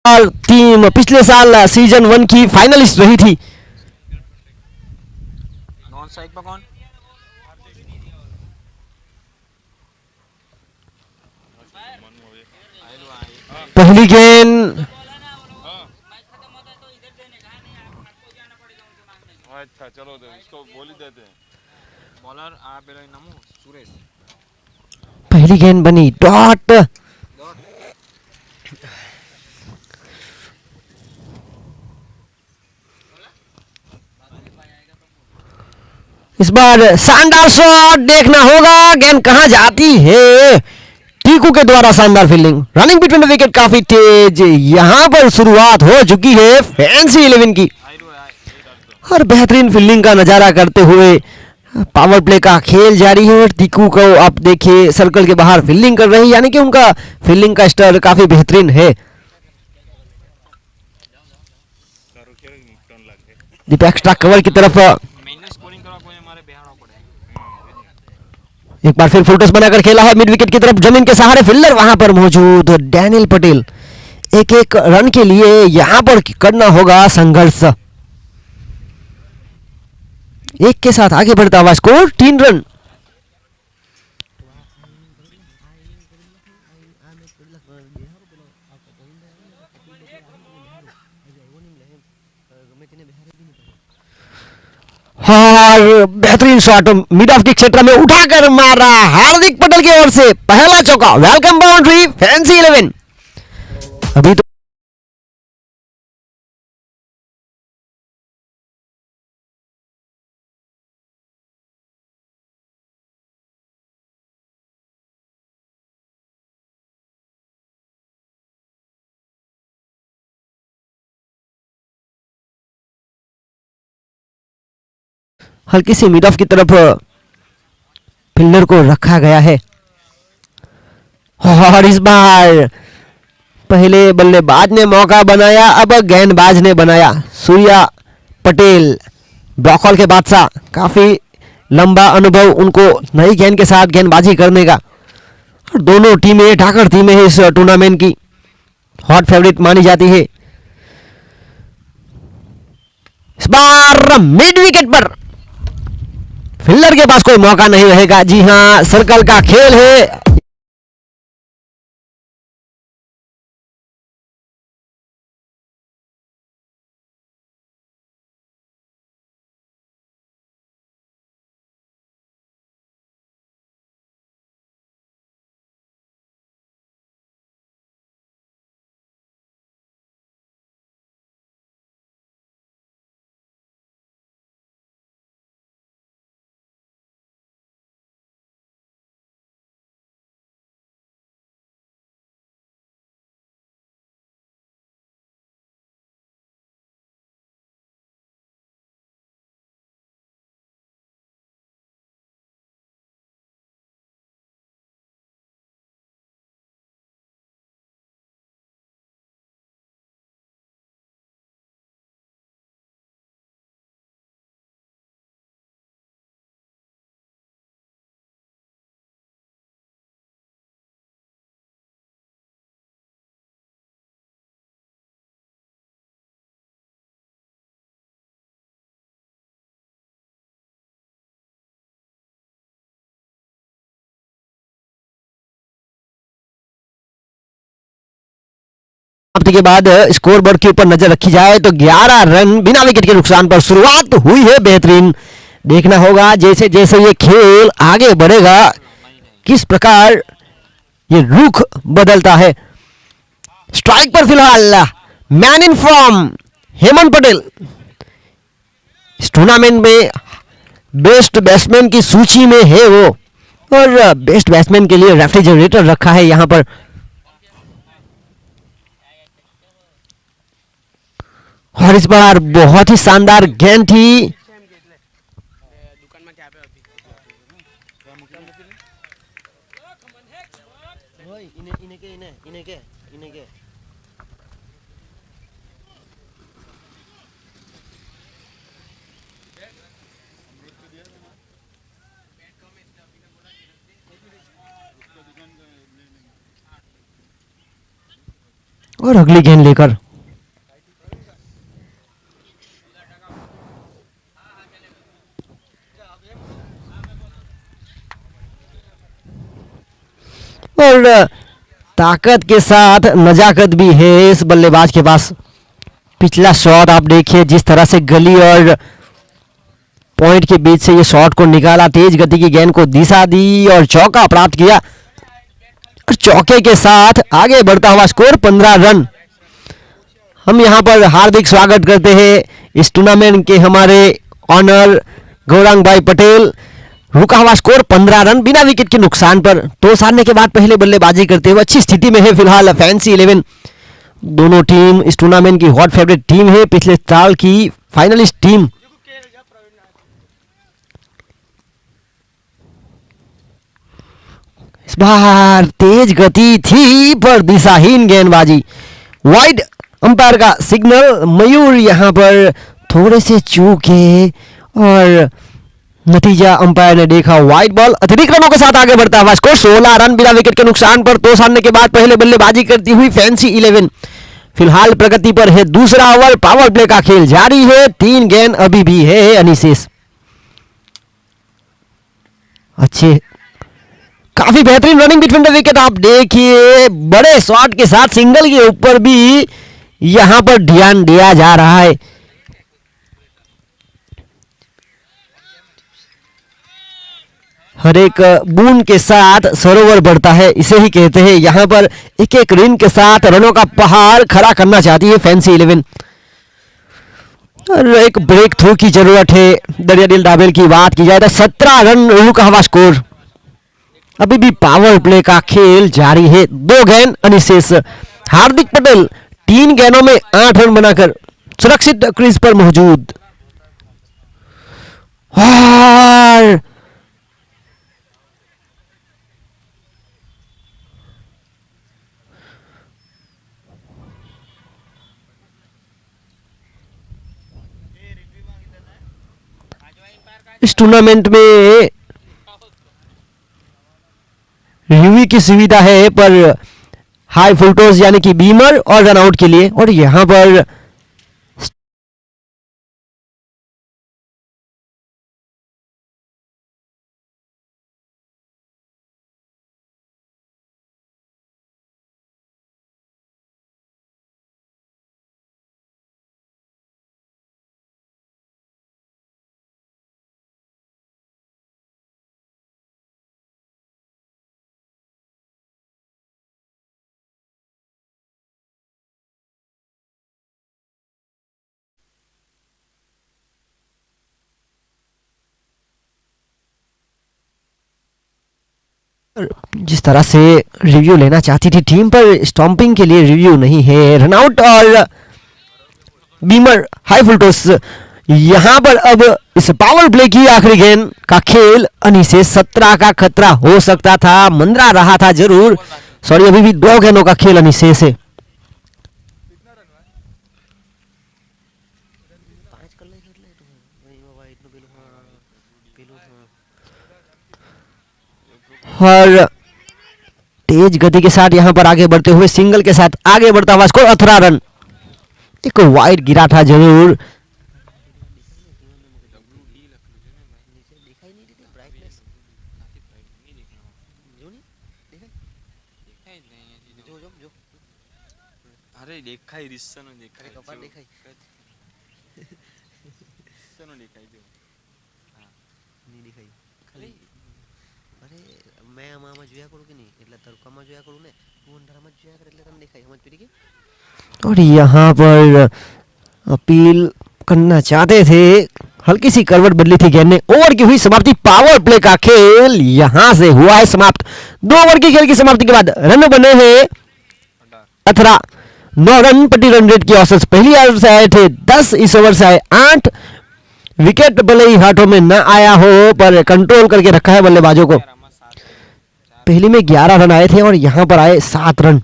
Team पिछले साल season 1 की फाइनलिस्ट रही थी। नॉन स्ट्राइक पर कौन? पहली गेंद अच्छा चलो इसको बोल ही देते हैं। बॉलर आप नमो सुरेश। पहली गेंद बनी डॉट। इस बार शानदार शॉट देखना होगा, गेंद कहां जाती है। टीकू के द्वारा शानदार fielding, running between the wicket काफी तेज। यहां पर शुरुआत हो चुकी है फैंसी 11 की और बेहतरीन फील्डिंग का नजारा करते हुए पावर प्ले का खेल जारी है। टीकू को आप देखिए सर्कल के बाहर फील्डिंग कर रहे हैं, यानी कि उनका फील्डिंग का स्टाइल काफी बेहतरीन है। दीप एक्स्ट्रा कवर की तरफ एक बार फिर फुलटॉस बनाकर खेला है मिड विकेट की तरफ, जमीन के सहारे फील्डर वहां पर मौजूद डैनियल पटेल। एक एक रन के लिए यहां पर करना होगा संघर्ष। एक के साथ आगे बढ़ता हुआ स्कोर 3 रन। और बेहतरीन शॉट मिड ऑफ के क्षेत्र में उठाकर मारा हार्दिक पटेल की ओर से पहला चौका। Welcome boundary fancy 11। अभी तो हल्की सी मिड ऑफ की तरफ फील्डर को रखा गया है और इस बार पहले बल्लेबाज ने मौका बनाया, अब गेंदबाज ने बनाया। सूर्या पटेल ब्लॉक के बादशाह, काफी लंबा अनुभव उनको नई गेंद के साथ गेंदबाजी करने का। और दोनों टीमें ठाकर टीमें इस टूर्नामेंट की हॉट फेवरेट मानी जाती है। इस बार मिड विकेट पर फील्डर के पास कोई मौका नहीं रहेगा। जी हां, सर्कल का खेल है। समाप्ति के बाद स्कोर बोर्ड के ऊपर नजर रखी जाए तो 11 रन बिना विकेट के नुकसान पर शुरुआत हुई है बेहतरीन। देखना होगा जैसे जैसे ये खेल आगे बढ़ेगा किस प्रकार ये रुख बदलता है। स्ट्राइक पर फिलहाल man in form Hemant Patel इस टूर्नामेंट में बेस्ट बैट्समैन की सूची में है वो, और बेस्ट बैट्समैन के लिए रेफ्रिजरेटर रखा है यहां पर। और इस बार बहुत ही शानदार गेंद थी। और अगली गेंद लेकर और ताकत के साथ नजाकत भी है इस बल्लेबाज के पास। पिछला शॉट आप देखिए जिस तरह से गली और पॉइंट के बीच से ये शॉट को निकाला, तेज गति की गेंद को दिशा दी और चौका प्राप्त किया और चौके के साथ आगे बढ़ता हुआ स्कोर 15 रन। हम यहां पर हार्दिक स्वागत करते हैं इस टूर्नामेंट के हमारे ऑनर गौरांग भाई पटेल। रुका हुआ स्कोर 15 रन बिना विकेट के नुकसान पर। टॉस हारने के बाद पहले बल्लेबाजी करते हुए अच्छी स्थिति में है फिलहाल फैंसी 11। दोनों टीम इस टूर्नामेंट की हॉट फेवरेट टीम है, पिछले साल की फाइनलिस्ट टीम। इस बार तेज गति थी पर दिशाहीन गेंदबाजी। वाइड अंपायर का सिग्नल। मयूर यहां पर थोड़े से चूके और नतीजा अंपायर ने देखा वाइड बॉल। अतिरिक्त रनों के साथ आगे बढ़ता हुआ स्कोर 16 रन बिना विकेट के नुकसान पर। टॉस हारने के बाद पहले बल्लेबाजी करती हुई फैंसी 11 फिलहाल प्रगति पर है। दूसरा ओवर पावर प्ले का खेल जारी है, 3 गेंद अभी भी है अनिशेष। अच्छे काफी बेहतरीन रनिंग बिटवीन द विकेट आप देखिए, बड़े शॉट के साथ सिंगल के ऊपर भी यहां पर ध्यान दिया जा रहा है। हर एक बूंद के साथ सरोवर बढ़ता है, इसे ही कहते हैं। यहां पर एक एक रन के साथ रनों का पहाड़ खड़ा करना चाहती है फैंसी 11 और एक ब्रेक थ्रू की जरूरत है। दरियादिल डाबेल की बात की जाए तो 17 रन रुका हुआ स्कोर। अभी भी पावर प्ले का खेल जारी है, 2 गेंद अनिशेष। हार्दिक पटेल 3 गेंदों में 8 रन बनाकर सुरक्षित क्रीज पर मौजूद। और इस टूर्नामेंट में रिव्यू की सुविधा है पर हाई फुल टॉस यानी कि बीमर और रनआउट के लिए। और यहां पर जिस तरह से रिव्यू लेना चाहती थी टीम पर स्टॉम्पिंग के लिए रिव्यू नहीं है। रनआउट और बीमर हाई फुल टॉस। यहां पर अब इस पावर प्ले की आखिरी गेंद का खेल अनिशेष 17 का खतरा हो सकता था, मंदरा रहा था जरूर। सॉरी, अभी भी 2 गेंदों का खेल अनिशेष है। और तेज गति के साथ यहां पर आगे बढ़ते हुए सिंगल के साथ आगे बढ़ता हुआ स्कोर 18 रन। एक वाइड गिरा था जरूर। अरे देखा ही रिश्ता नो देखा है कपाट देखाई रिश्ता नो देखा है जो नहीं दिखाई खाली अरे मैं આમાં જોયા કરું કે નહીં એટલે તરકામાં જોયા કરું ને હું અંધારામાં જોયા કર એટલે તમને દેખાય સમજ પડી ગઈ। और यहां पर अपील करना चाहते थे, हल्की सी करवट बदली थी गेंद ने। ओवर की हुई समाप्ति, पावर प्ले का खेल यहां से हुआ है समाप्त। 2 ओवर की खेल की समाप्ति के बाद रन बने हैं 18। 9 रन प्रति रन रेट की औसत पहली ओवर से आए थे 10, इस ओवर से आए 8। विकेट भले ही हाथों में न आया हो पर कंट्रोल करके रखा है बल्लेबाजों को। पहली में 11 रन आए थे और यहां पर आए 7 रन।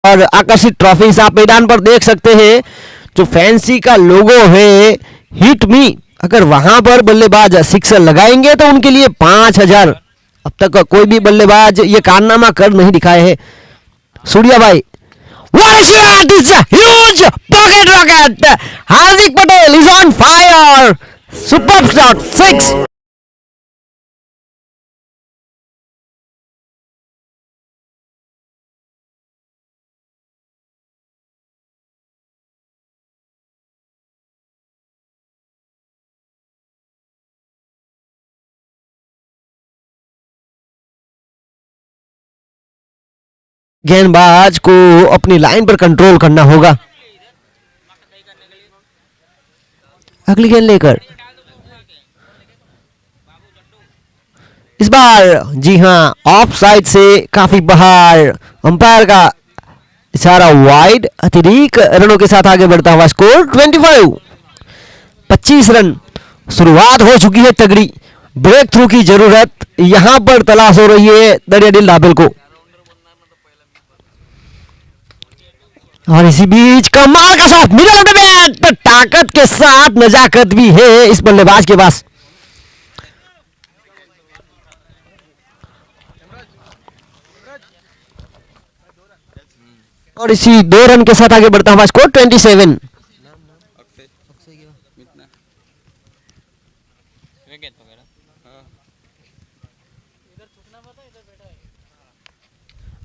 और आकर्षित ट्रॉफीज आप मैदान पर देख सकते हैं। जो फैंसी का लोगो है हिट मी, अगर वहां पर बल्लेबाज सिक्सर लगाएंगे तो उनके लिए 5,000। अब तक कोई भी बल्लेबाज ये कारनामा कर नहीं दिखाए हैं। सूर्या भाई, what a shot! It's a huge pocket rocket. Hardik Patel is on fire. Superb shot, 6. गेंदबाज को अपनी लाइन पर कंट्रोल करना होगा। अगली गेंद लेकर इस बार, जी हां, ऑफ साइड से काफी बाहर, अंपायर का इशारा वाइड, अतिरिक्त रनों के साथ आगे बढ़ता हुआ स्कोर 25 रन। शुरुआत हो चुकी है तगड़ी, ब्रेक थ्रू की जरूरत यहां पर तलाश हो रही है दरियादिल दाबेल को। और इसी बीच कमाल का shot, middle off the bat, ताकत के साथ नजाकत भी है इस बल्लेबाज के पास। और इसी 2 रन के साथ आगे बढ़ता हुआ स्कोर 27।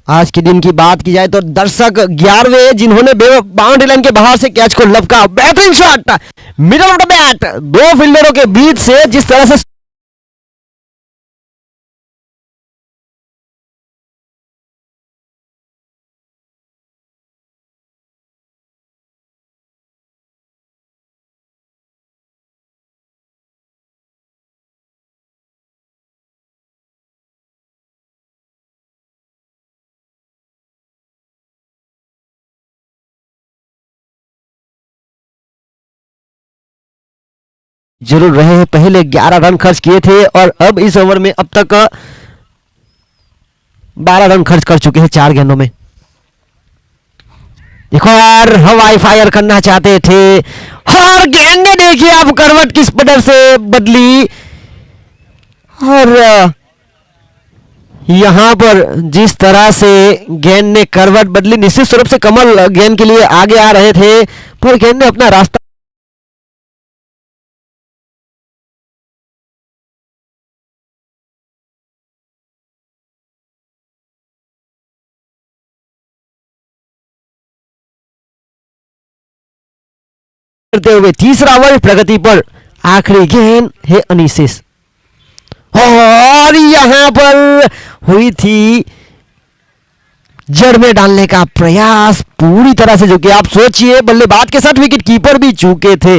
आज के दिन की बात की जाए तो दर्शक 11वें जिन्होंने बाउंड्री लाइन के बाहर से कैच को लपका, बेहतरीन shot middle off the bat, 2 फील्डरों के बीच से जिस तरह से जरूर रहे हैं। पहले 11 रन खर्च किए थे और अब इस ओवर में अब तक 12 रन खर्च कर चुके हैं 4 गेंदों में। एक और हवाई फायर करना चाहते थे और गेंद ने देखिए आप करवट किस पदर से बदली, और यहां पर जिस तरह से गेंद ने करवट बदली, निश्चित स्वरूप से कमल गेंद के लिए आगे आ रहे थे पर गेंद ने अपना रास्ता करते हुए तीसरा ओवर प्रगति पर। आखिरी गेंद है अनिशेष और यहां पर हुई थी जड़ में डालने का प्रयास पूरी तरह से, जो कि आप सोचिए बल्लेबाज के साथ विकेट कीपर भी चूके थे।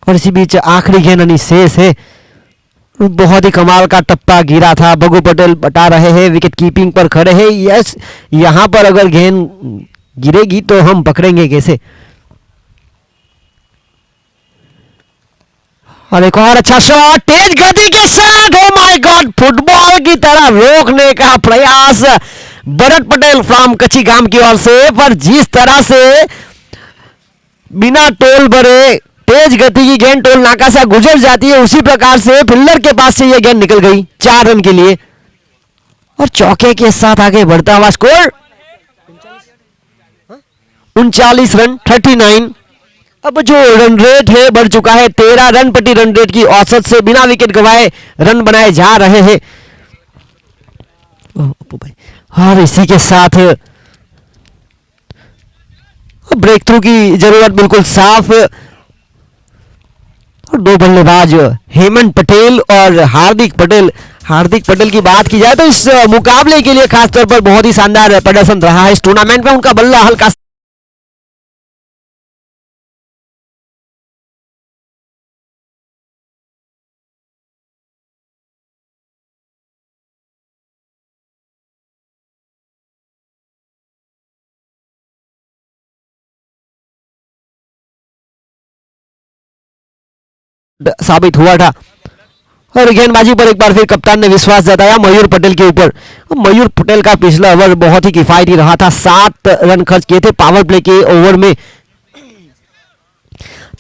और इसी बीच आखिरी गेंद अनिशेष है, बहुत ही कमाल का टप्पा गिरा था। बगू पटेल बता रहे हैं विकेट कीपिंग पर खड़े हैं, यस यहां पर अगर गेंद गिरेगी तो हम पकड़ेंगे कैसे। और एक और अच्छा शॉट तेज गति के साथ, ओ माय गॉड, फुटबॉल की तरह रोकने का प्रयास भरत पटेल फ्रॉम कच्ची गांव की ओर से, पर जिस तरह से बिना टोल भरे तेज गति की गेंद टोल नाका से गुजर जाती है, उसी प्रकार से फील्डर के पास से यह गेंद निकल गई 4 रन के लिए और चौके के साथ आगे बढ़ता हुआ स्कोर 39 रन 39। अब जो रन रेट है बढ़ चुका है 13 रन प्रति रन रेट की औसत से, बिना विकेट गंवाए रन बनाए जा रहे हैं। और इसी के साथ ब्रेक थ्रू की जरूरत बिल्कुल साफ, और 2 बल्लेबाज हेमंत पटेल और हार्दिक पटेल। हार्दिक पटेल की बात की जाए तो इस मुकाबले के लिए खासतौर पर बहुत ही शानदार प्रदर्शन रहा है। इस टूर्नामेंट में उनका बल्ला हल्का साबित हुआ था। और गेंदबाजी पर एक बार फिर कप्तान ने विश्वास जताया मयूर पटेल के ऊपर। मयूर पटेल का पिछला ओवर बहुत ही किफायती रहा था, 7 रन खर्च किए थे पावर प्ले के ओवर में।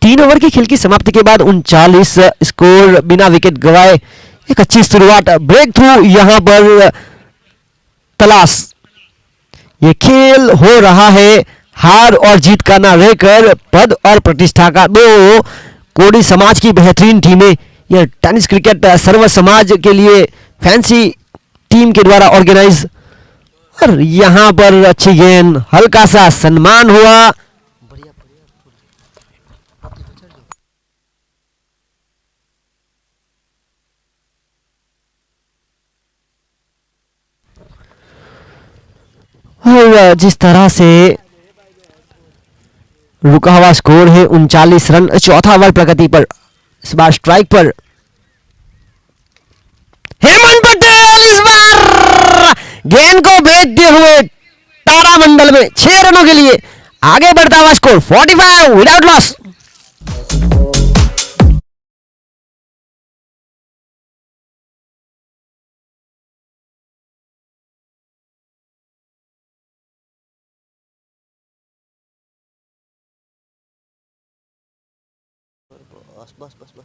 3 ओवर की खेल की समाप्ति के बाद 39 स्कोर बिना विकेट गंवाए, एक अच्छी शुरुआत, ब्रेक थ्रू यहां पर तलाश। ये खेल हो रहा है हार और जीत का ना रहकर पद और प्रतिष्ठा का। दो कोडी समाज की बेहतरीन टीमें, यह टेनिस क्रिकेट सर्व समाज के लिए फैंसी टीम के द्वारा ऑर्गेनाइज, और यहां पर अच्छी गेंद, हल्का सा सम्मान हुआ। बढ़िया बढ़िया ओके चल जाओ। और जिस तरह से रुका हुआ स्कोर है 39 रन, चौथा ओवर प्रगति पर, इस बार स्ट्राइक पर हेमंत पटेल, इस बार गेंद को भेजते हुए तारामंडल में 6 रनों के लिए आगे बढ़ता हुआ स्कोर 45 विदाउट लॉस। बस बस बस बस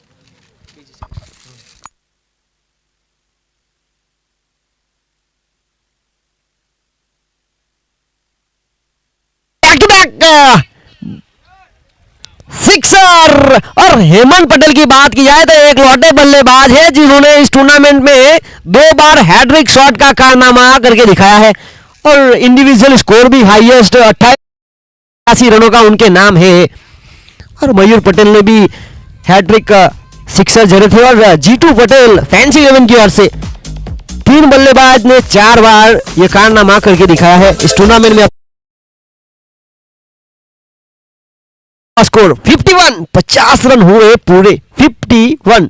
बैक टू बैक सिक्सर। और हेमंत पटेल की बात की जाए तो एक लौटे बल्लेबाज है जिन्होंने इस टूर्नामेंट में 2 बार हैट्रिक शॉट का कारनामा करके दिखाया है, और इंडिविजुअल स्कोर भी हाईएस्ट 88 रनों का उनके नाम है। और मयूर पटेल ने भी हैट्रिक सिक्सर जड़े थे, और जीतू पटेल फैंसी 11 की ओर से 3 बल्लेबाज ने 4 बार ये कारनामा करके दिखाया है इस टूर्नामेंट में। स्कोर 51, 50 रन हुए पूरे, 51।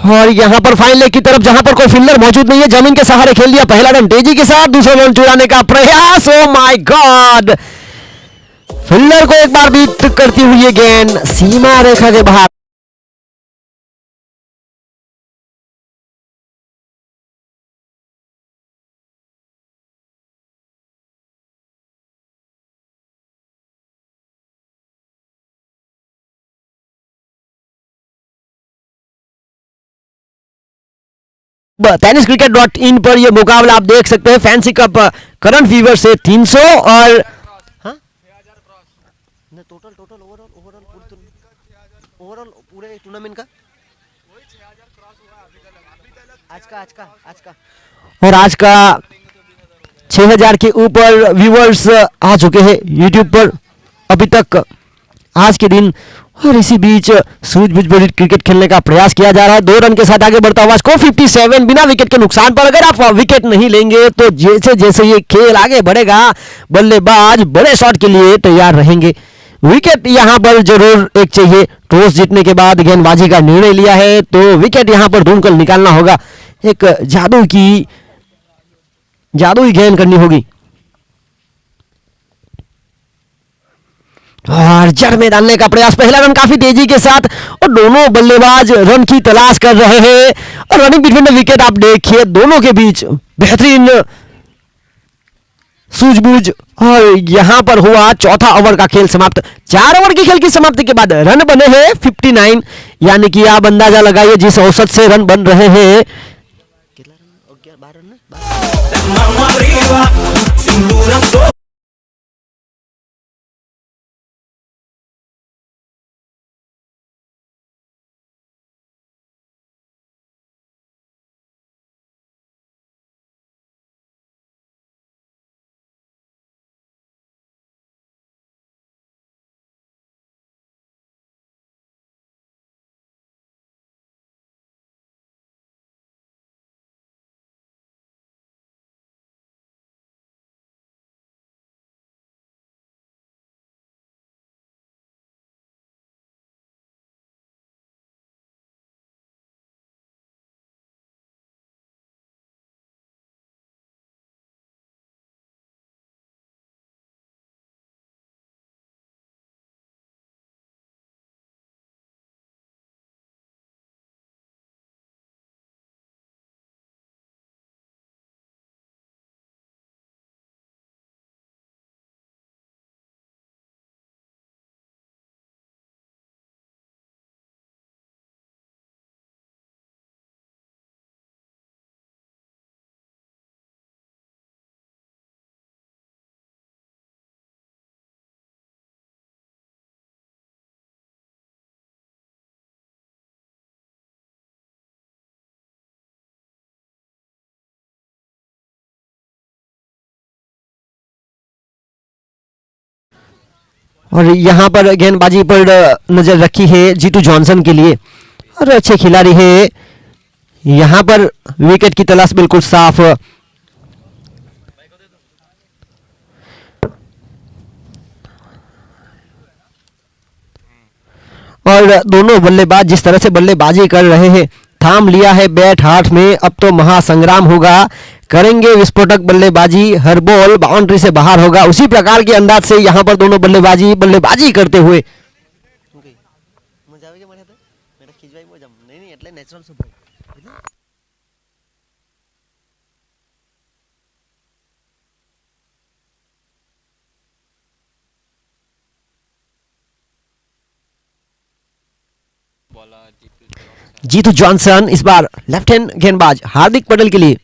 और यहां पर फाइन लेग की तरफ जहां पर कोई फील्डर मौजूद नहीं है, जमीन के सहारे खेल दिया पहला रन तेजी के साथ, दूसरा रन चुराने का प्रयास। ओ माय गॉड, फील्डर को एक बार बीट करती हुई ये गेंद सीमा रेखा के बाहर। टेनिस क्रिकेट .in पर यह मुकाबला आप देख सकते हैं, फैंसी कप करंट फीवर से 300 और हाँ ना टोटल टोटल ओवरऑल ओवरऑल पूरे टूर्नामेंट का आज का और आज का 6000 के ऊपर व्यूवर्स आ चुके हैं यूट्यूब पर अभी तक आज के दिन। और इसी बीच सूझबूझ भरी क्रिकेट खेलने का प्रयास किया जा रहा है, 2 रन के साथ आगे बढ़ता हुआ स्कोर 57 बिना विकेट के नुकसान पर। अगर आप विकेट नहीं लेंगे तो जैसे जैसे ये खेल आगे बढ़ेगा बल्लेबाज बड़े शॉट के लिए तैयार रहेंगे। विकेट यहां पर जरूर एक चाहिए, टॉस जीतने के बाद गेंदबाजी का निर्णय लिया है तो विकेट यहां पर ढूंढकर निकालना होगा, एक जादुई गेंद करनी होगी। और जड़ में डालने का प्रयास, पहला रन काफी तेजी के साथ, और दोनों बल्लेबाज रन की तलाश कर रहे हैं। और रनिंग बिटवीन द विकेट आप देखिए, दोनों के बीच बेहतरीन सूझबूझ। और यहां पर हुआ चौथा ओवर का खेल समाप्त। 4 ओवर की खेल की समाप्ति के बाद रन बने हैं 59, यानी कि आप अंदाजा लगाइए जिस औसत से रन बन रहे हैं। कितना रन 12 रन ना और यहाँ पर गेंदबाजी पर नजर रखी है जीतू जॉनसन के लिए, और अच्छे खिलाड़ी है। यहाँ पर विकेट की तलाश बिल्कुल साफ। और दोनों बल्लेबाज जिस तरह से बल्लेबाजी कर रहे हैं, थाम लिया है बैट हाथ में, अब तो महासंग्राम होगा। करेंगे विस्फोटक बल्लेबाजी, हर बॉल बाउंड्री से बाहर होगा। उसी प्रकार के अंदाज से यहाँ पर दोनों बल्लेबाजी करते हुए શું કહી મજા આવી ગઈ મારી હાથે મેં ખીજવાઈ મજા નહીં નહીં એટલે નેચરલ સ્વભાવ એટલે बॉलर जीतू जीतू जॉनसन इस बार लेफ्ट हैंड गेंदबाज हार्दिक पटेल के लिए।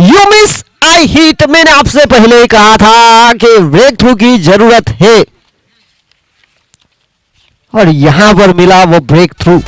यू मिस आई हिट, मैंने आपसे पहले ही कहा था कि ब्रेक थ्रू की जरूरत है, और यहां पर मिला वो ब्रेक थ्रू।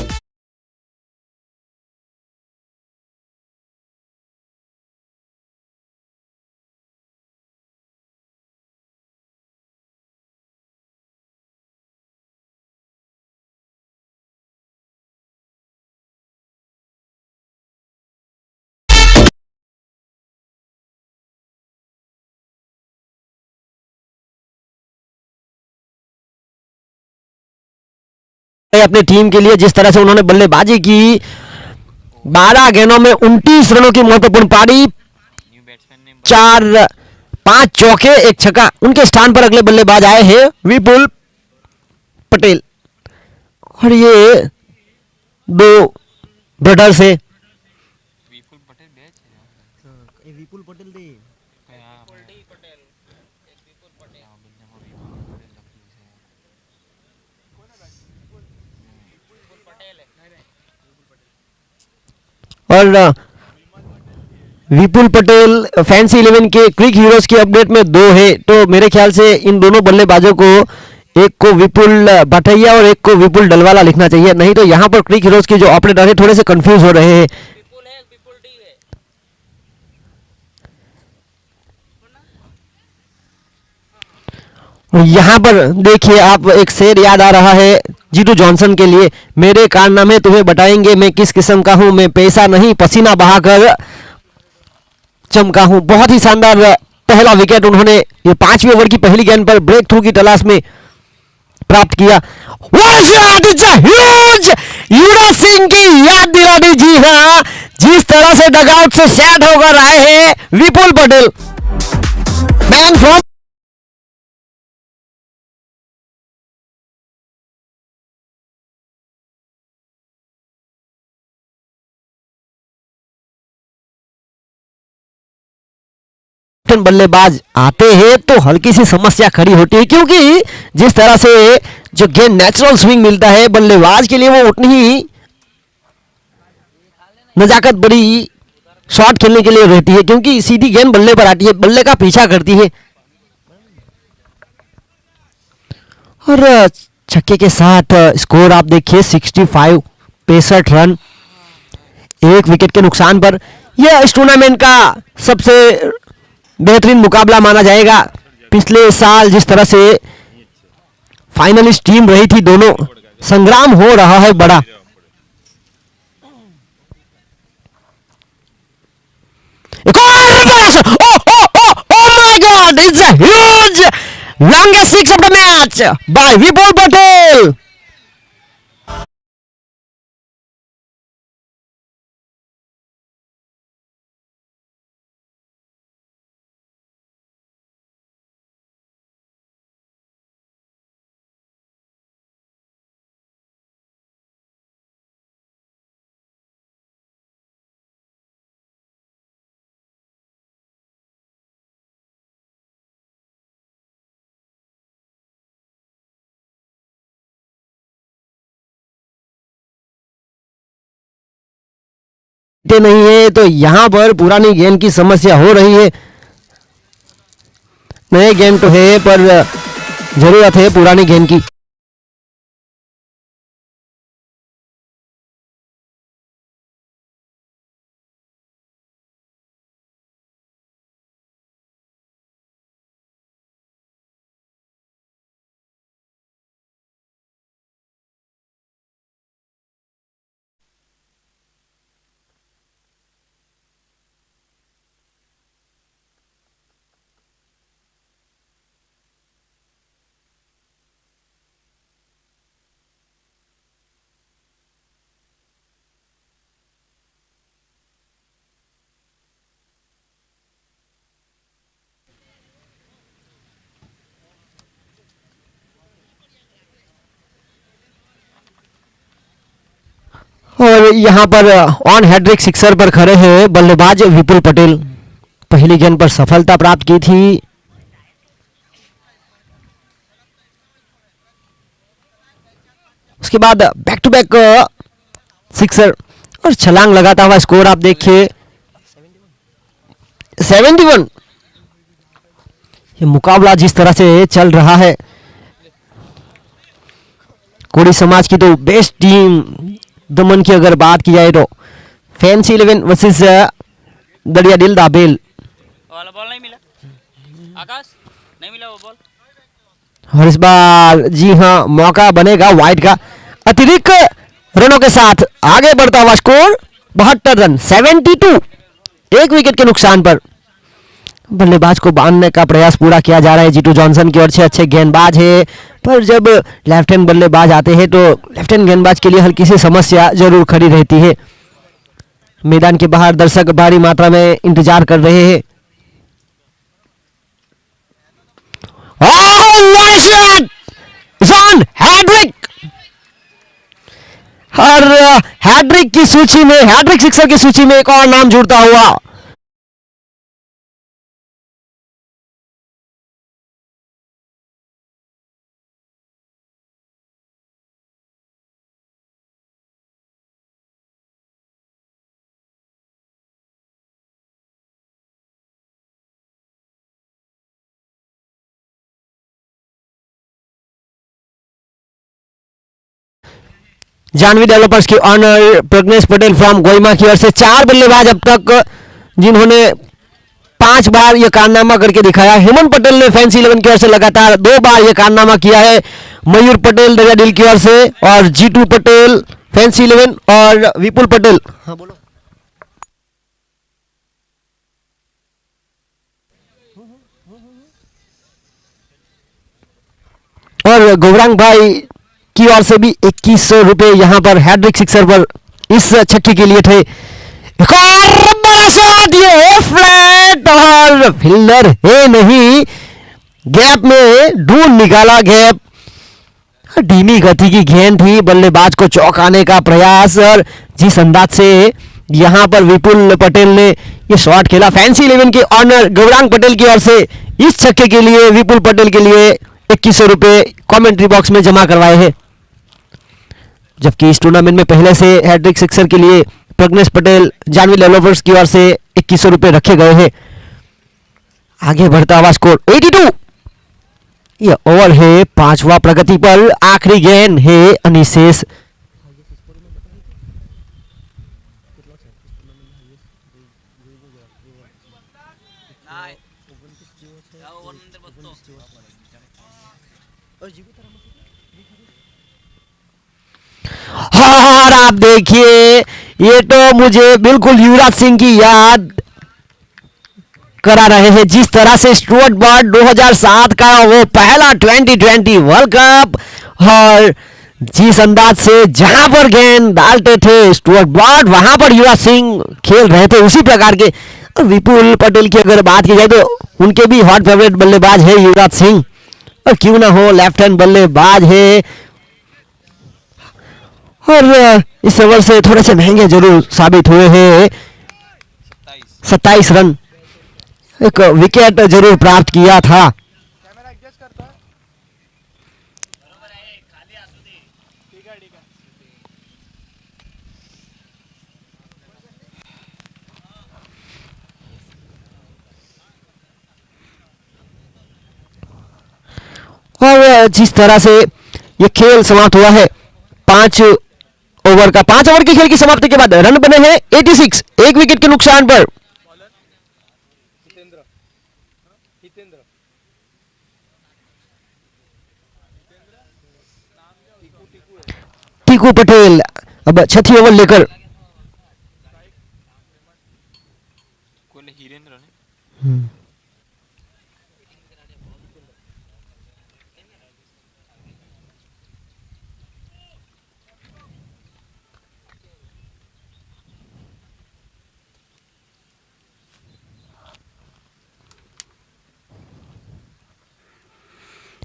अपनी टीम के लिए जिस तरह से उन्होंने बल्लेबाजी की, 12 गेंदों में 29 रनों की महत्वपूर्ण पारी, न्यू बैट्समैन ने 5 चौके 1 छक्का। उनके स्थान पर अगले बल्लेबाज आए हैं विपुल पटेल, और ये दो ब्रदर्स है। विपुल पटेल बैच है यहाँ એ વિપુલ પટેલ દે पे। हाँ, कुलदीप पटेल एक विपुल पटेल, हाँ બંને में विपुल पटेल लख्यू से विपुल पटेल है। और विपुल पटेल फैंसी 11 के क्रिक हीरोज की अपडेट में 2 है, तो मेरे ख्याल से इन दोनों बल्लेबाजों को, एक को विपुल भटैया और एक को विपुल डलवाला लिखना चाहिए, नहीं तो यहाँ पर क्रिक हीरोज के जो ऑपरेटर है थोड़े से कंफ्यूज हो रहे हैं। विपुल है विपुल डी है। यहाँ पर देखिए आप, एक शेर याद आ रहा है जीतू जॉनसन के लिए, मेरे कारनामे तुम्हें बताएंगे मैं किस किस्म का हूं, मैं पैसा नहीं पसीना बहाकर चमका हूं। बहुत ही शानदार पहला विकेट उन्होंने ये 5वें ओवर की पहली गेंद पर ब्रेक थ्रू की तलाश में प्राप्त किया। One shot, it's a huge! Yuvraj Singh की याद दिला दी। जी हाँ, जिस तरह से डगआउट से सेट होकर आए हैं विपुल पटेल, मैन फ्रॉम बल्लेबाज आते हैं तो हल्की सी समस्या खड़ी होती है, क्योंकि जिस तरह से जो गेंद नेचुरल स्विंग मिलता है बल्लेबाज के लिए, वो उतनी ही नजाकत बड़ी शॉट खेलने के लिए रहती है, क्योंकि सीधी गेंद बल्ले पर आती है, बल्ले का पीछा करती है। और छक्के के साथ स्कोर आप देखिए 65, 65 रन, 1 विकेट के नुकसान पर। यह इस टूर्नामेंट का सबसे बेहतरीन मुकाबला माना जाएगा। पिछले साल जिस तरह से फाइनलिस्ट टीम रही थी दोनों, संग्राम हो रहा है बड़ा। एक और pass! Oh my God! It's a huge longest six of the match by Vipul Patel. नहीं है तो यहां पर पुरानी गेंद की समस्या हो रही है। नए गेंद तो है पर जरूरत है पुरानी गेंद की। और यहाँ पर ऑन हैट्रिक सिक्सर पर खड़े हैं बल्लेबाज विपुल पटेल। पहली गेंद पर सफलता प्राप्त की थी। उसके बाद बैक टू बैक सिक्सर और छलांग लगाता हुआ स्कोर आप देखिए 71। ये मुकाबला जिस तरह से चल रहा है, कोड़ी समाज की तो बेस्ट टीम दमन की अगर बात की जाए तो फैंसी 11 वर्सेस दरिया दिल दाबेल। वाला बॉल नहीं मिला आकाश, नहीं मिला वो बॉल। और इस बार जी हाँ मौका बनेगा वाइड का। अतिरिक्त रनों के साथ आगे बढ़ता हुआ स्कोर 72 रन 72, एक विकेट के नुकसान पर। बल्लेबाज को बांधने का प्रयास पूरा किया जा रहा है जीतू जॉनसन की ओर से। अच्छे गेंदबाज है, पर जब लेफ्ट हैंड बल्लेबाज आते हैं तो लेफ्ट हैंड गेंदबाज के लिए हल्की सी समस्या जरूर खड़ी रहती है। मैदान के बाहर दर्शक भारी मात्रा में इंतजार कर रहे हैं। हैट्रिक और हैट्रिक की सूची में, हैट्रिक सिक्सर की सूची में एक और नाम जुड़ता हुआ। जानवी डेवलपर्स के ऑनर प्रज्ञेश पटेल फ्रॉम गोइमा की ओर से 4 बल्लेबाज अब तक जिन्होंने 5 बार यह कारनामा करके दिखाया। हेमंत पटेल ने फैंसी 11 की ओर से लगातार 2 बार यह कारनामा किया है। मयूर पटेल दरिया दिल की ओर से और जीतू पटेल फैंसी 11 और विपुल पटेल। हाँ बोलो। और गौरांग भाई की ओर से भी 2100 रुपए यहाँ पर हैट्रिक सिक्सर पर इस छक्के के लिए थे। एक और बड़ा शॉट, ये फ्लैट और फील्डर है नहीं, गैप में ढूंढ निकाला गैप। धीमी गति की गेंद थी, बल्लेबाज को चौंकाने का प्रयास और जिस अंदाज से यहाँ पर विपुल पटेल ने ये शॉट खेला। फैंसी 11 के ऑनर गौरांग पटेल की ओर से इस छक्के के लिए विपुल पटेल के लिए 2100 रुपए कमेंट्री बॉक्स में जमा करवाए हैं। जबकि इस टूर्नामेंट में पहले से हैट्रिक सिक्सर के लिए प्रज्ञेश पटेल जानवी डेवलपर्स की ओर से 2100 रुपए रखे गए हैं। आगे बढ़ता हुआ स्कोर 82। यह ओवर है 5वां प्रगति पर, आखिरी गेंद है अनिशेष। और आप देखिए, ये तो मुझे बिल्कुल युवराज सिंह की याद करा रहे हैं। जिस तरह से स्टुअर्ट ब्रॉड 2007 का वो पहला 2020 वर्ल्ड कप, और जिस अंदाज से जहां पर गेंद डालते थे स्टुअर्ट ब्रॉड, वहां पर युवराज सिंह खेल रहे थे उसी प्रकार के। और विपुल पटेल की अगर बात की जाए तो उनके भी हॉट फेवरेट बल्लेबाज है युवराज सिंह, और क्यों ना हो लेफ्ट हैंड बल्लेबाज है। और इस ओवर से थोड़े से महंगे जरूर साबित हुए हैं। 27 रन, एक विकेट जरूर प्राप्त किया था। और जिस तरह से ये खेल समाप्त हुआ है, 5 ओवर के खेल की समाप्ति के बाद रन बने हैं 86, एक विकेट के नुकसान पर। टीकू पटेल अब 6थी ओवर लेकर। हीरेंद्र ने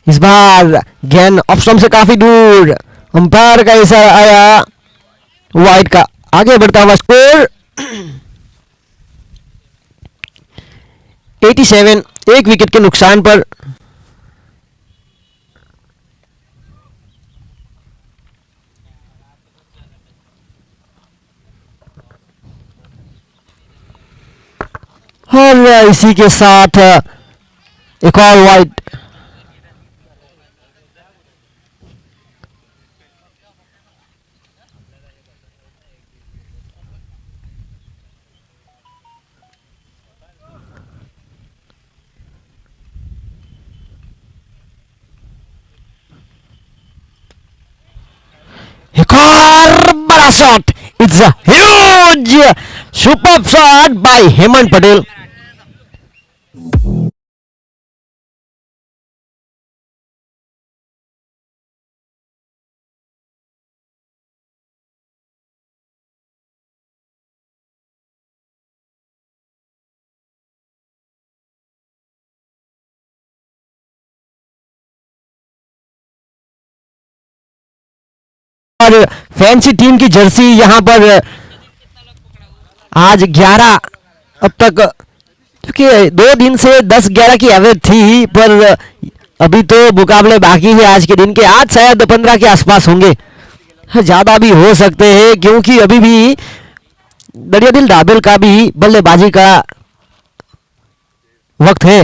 इस बार गेंद ऑफ स्टंप से काफी दूर, अंपायर का इशारा आया वाइड का आगे बढ़ता हुआ स्कोर 87, एक विकेट के नुकसान पर। और इसी के साथ एक और वाइड। एक और बड़ा shot, it's a huge super shot bye Hemant Patel. और फैंसी टीम की जर्सी यहां पर आज 11 अब तक, क्योंकि 2 दिन से 10-11 की एवरेज थी, पर अभी तो मुकाबले बाकी है आज के दिन के। आज शायद 15 के आसपास होंगे, ज्यादा भी हो सकते हैं, क्योंकि अभी भी दरियादिल डाबेल का भी बल्लेबाजी का वक्त है।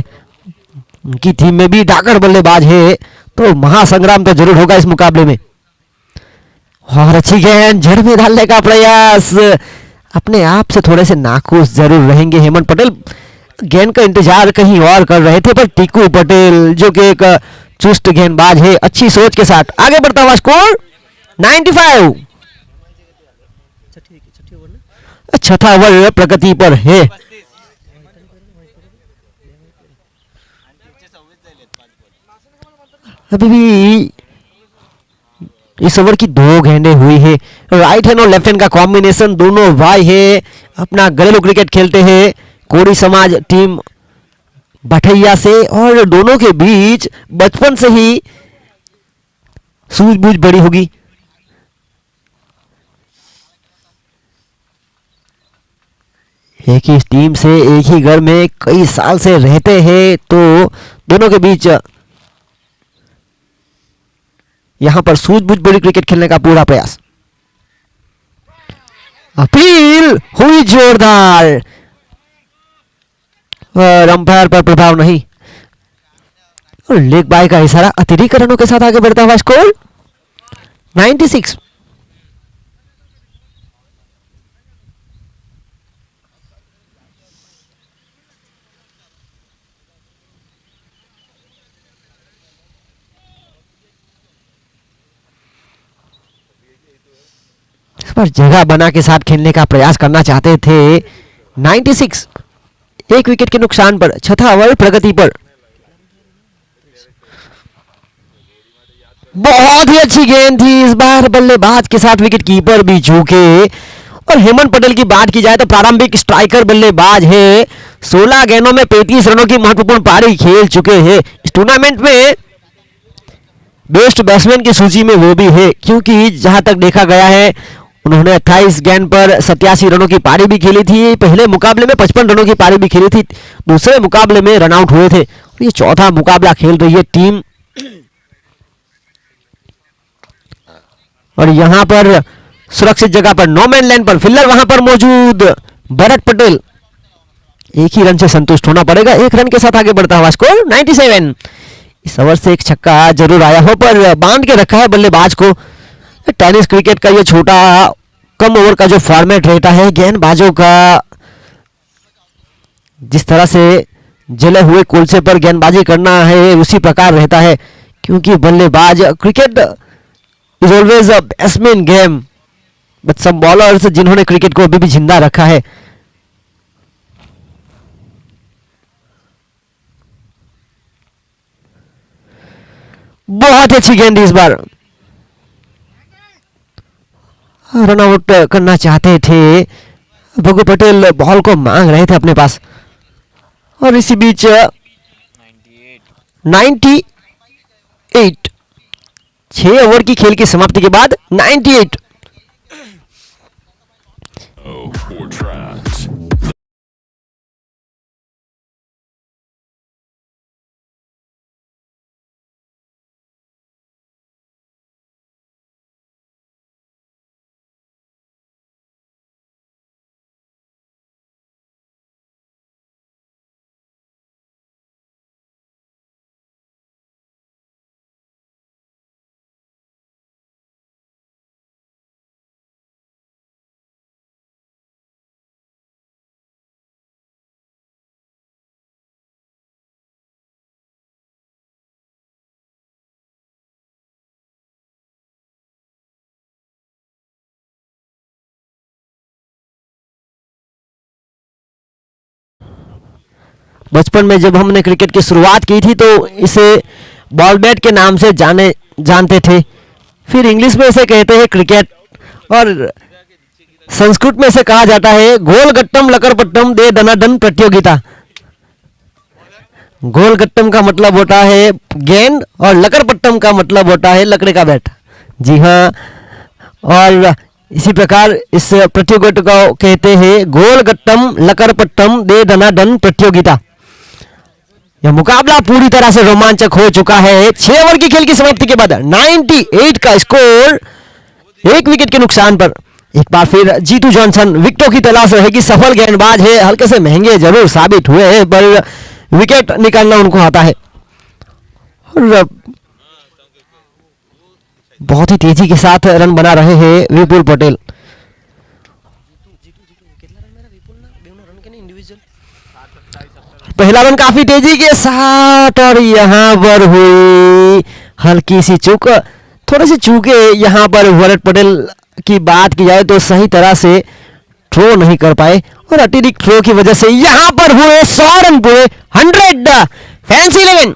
उनकी टीम में भी डाकर बल्लेबाज है, तो महासंग्राम तो जरूर होगा इस मुकाबले में। और अच्छी गेंद जड़ में डालने का प्रयास, अपने आप से थोड़े से नाखुश जरूर रहेंगे हेमंत पटेल। गेंद का इंतजार कहीं और कर रहे थे, पर टीकू पटेल जो कि एक चुस्त गेंदबाज है, अच्छी सोच के साथ आगे बढ़ता हुआ स्कोर 95। छठा ओवर प्रगति पर है। अभी भी इस ओवर की 2 गेंदें हुई है। राइट हैंड और लेफ्ट हैंड का कॉम्बिनेशन, दोनों भाई है, अपना घरेलू क्रिकेट खेलते हैं कोरी समाज टीम भटैया से, और दोनों के बीच बचपन से ही सूझबूझ बड़ी होगी। एक ही टीम से एक ही घर में कई साल से रहते हैं, तो दोनों के बीच यहां पर सूझबूझ बड़ी क्रिकेट खेलने का पूरा प्रयास। अपील हुई जोरदार, और अंपायर पर प्रभाव नहीं, और लेग बाय का इशारा, अतिरिक्त रनों के साथ आगे बढ़ता हुआ स्कोर 96। इस पर जगह बना के साथ खेलने का प्रयास करना चाहते थे। 96, एक विकेट के नुकसान पर, छठा ओवर प्रगति पर। बहुत ही अच्छी गेंद थी इस बार, बल्लेबाज के साथ विकेट कीपर भी चूके। और हेमंत पटेल की बात की जाए तो प्रारंभिक स्ट्राइकर बल्लेबाज है, 16 गेंदों में 35 रनों की महत्वपूर्ण पारी खेल चुके हैं। इस टूर्नामेंट में बेस्ट बैट्समैन की सूची में वो भी है, क्योंकि जहां तक देखा गया है उन्होंने 28 गेंद पर 87 रनों की पारी भी खेली थी। पहले मुकाबले में 55 रनों की पारी भी खेली थी, दूसरे मुकाबले में रन आउट हुए थे। ये चौथा मुकाबला खेल रही है टीम, और यहां पर सुरक्षित जगह पर नो मैन लैंड पर फील्डर वहां पर मौजूद भरत पटेल, एक ही रन से संतुष्ट होना पड़ेगा। 1 रन के साथ आगे बढ़ता हुआ स्कोर 97। इस ओवर से एक छक्का जरूर आया हो, पर बांध के रखा है बल्लेबाज को। टेनिस क्रिकेट का ये छोटा कम ओवर का जो फॉर्मेट रहता है, गेंदबाजों का जिस तरह से जले हुए कोलसे पर गेंदबाजी करना है उसी प्रकार रहता है, क्योंकि बल्लेबाज cricket is always a batsman game, but some bowlers जिन्होंने क्रिकेट को अभी भी जिंदा रखा है। बहुत अच्छी गेंद इस बार, रन आउट करना चाहते थे, भगू पटेल बॉल को मांग रहे थे अपने पास। और इसी बीच 98, 6 ओवर की खेल की समाप्ति के बाद 98। बचपन में जब हमने क्रिकेट की शुरुआत की थी तो इसे बॉल बैट के नाम से जानते थे, फिर इंग्लिश में इसे कहते हैं क्रिकेट, और संस्कृत में इसे कहा जाता है गोलगट्टम लकरपट्टम दे दनादन प्रतियोगिता। गोलगट्टम का मतलब होता है गेंद और लकरपट्टम का मतलब होता है लकड़े का बैट। जी हाँ, और इसी प्रकार इस प्रतियोगिता को कहते हैं गोलगट्टम लकरपट्टम दे दनादन प्रतियोगिता। यह मुकाबला पूरी तरह से रोमांचक हो चुका है। 6 ओवर की खेल की समाप्ति के बाद 98 का स्कोर, 1 विकेट के नुकसान पर। एक बार फिर जीतू जॉनसन विकेटों की तलाश रहेगी। सफल गेंदबाज है, हल्के से महंगे जरूर साबित हुए हैं पर विकेट निकालना उनको आता है। और बहुत ही तेजी के साथ रन बना रहे हैं विपुल पटेल। पहला रन काफी तेजी के साथ और यहां पर हुई हल्की सी चूक, थोड़ी सी चूके यहां पर भरत पटेल की बात की जाए तो सही तरह से थ्रो नहीं कर पाए और अतिरिक्त थ्रो की वजह से यहां पर हुए 100 रन पूरे। 100 फैंसी 11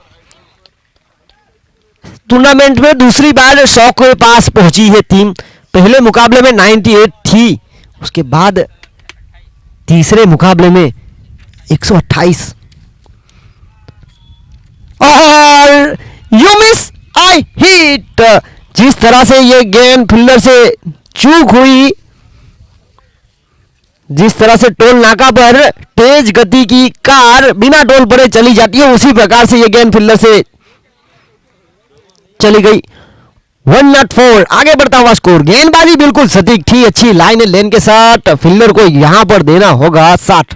टूर्नामेंट में दूसरी बार 100 के पास पहुंची है टीम। पहले मुकाबले में 98 थी, उसके बाद तीसरे मुकाबले में 128 और यू मिस आई हिट। जिस तरह से ये गेंद फील्डर से चूक हुई, जिस तरह से टोल नाका पर तेज गति की कार बिना टोल पड़े चली जाती है, उसी प्रकार से ये गेंद फील्डर से चली गई। 104 आगे बढ़ता हुआ स्कोर। गेंदबाजी बिल्कुल सटीक थी, अच्छी लाइन लेन के साथ फील्डर को यहां पर देना होगा 60।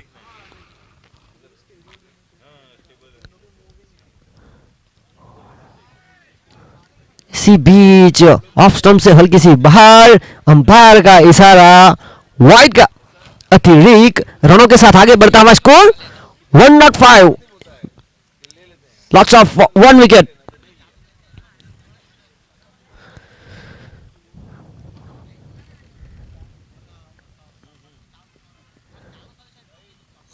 इसी बीच ऑफ स्टंप से हल्की सी बाहर, अंपायर का इशारा, वाइड का अतिरिक्त रनों के साथ आगे बढ़ता हुआ स्कोर 105, लॉस ऑफ 1 विकेट।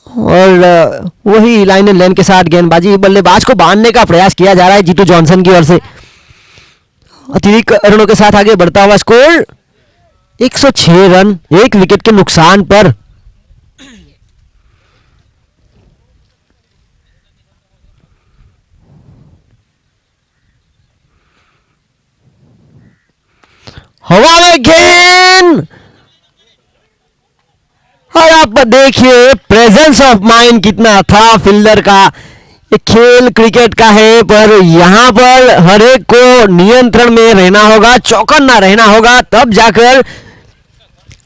और वही लाइन एंड लेन के साथ गेंदबाजी, बल्लेबाज को बांधने का प्रयास किया जा रहा है जीतू जॉनसन की ओर से। अतिरिक्त रनों के साथ आगे बढ़ता हुआ स्कोर 106 रन, 1 विकेट के नुकसान पर। हवा में गेंद, और आप देखिए प्रेजेंस ऑफ माइंड कितना था फील्डर का। ये खेल क्रिकेट का है पर यहां पर हर एक को नियंत्रण में रहना होगा, चौकन्ना रहना होगा, तब जाकर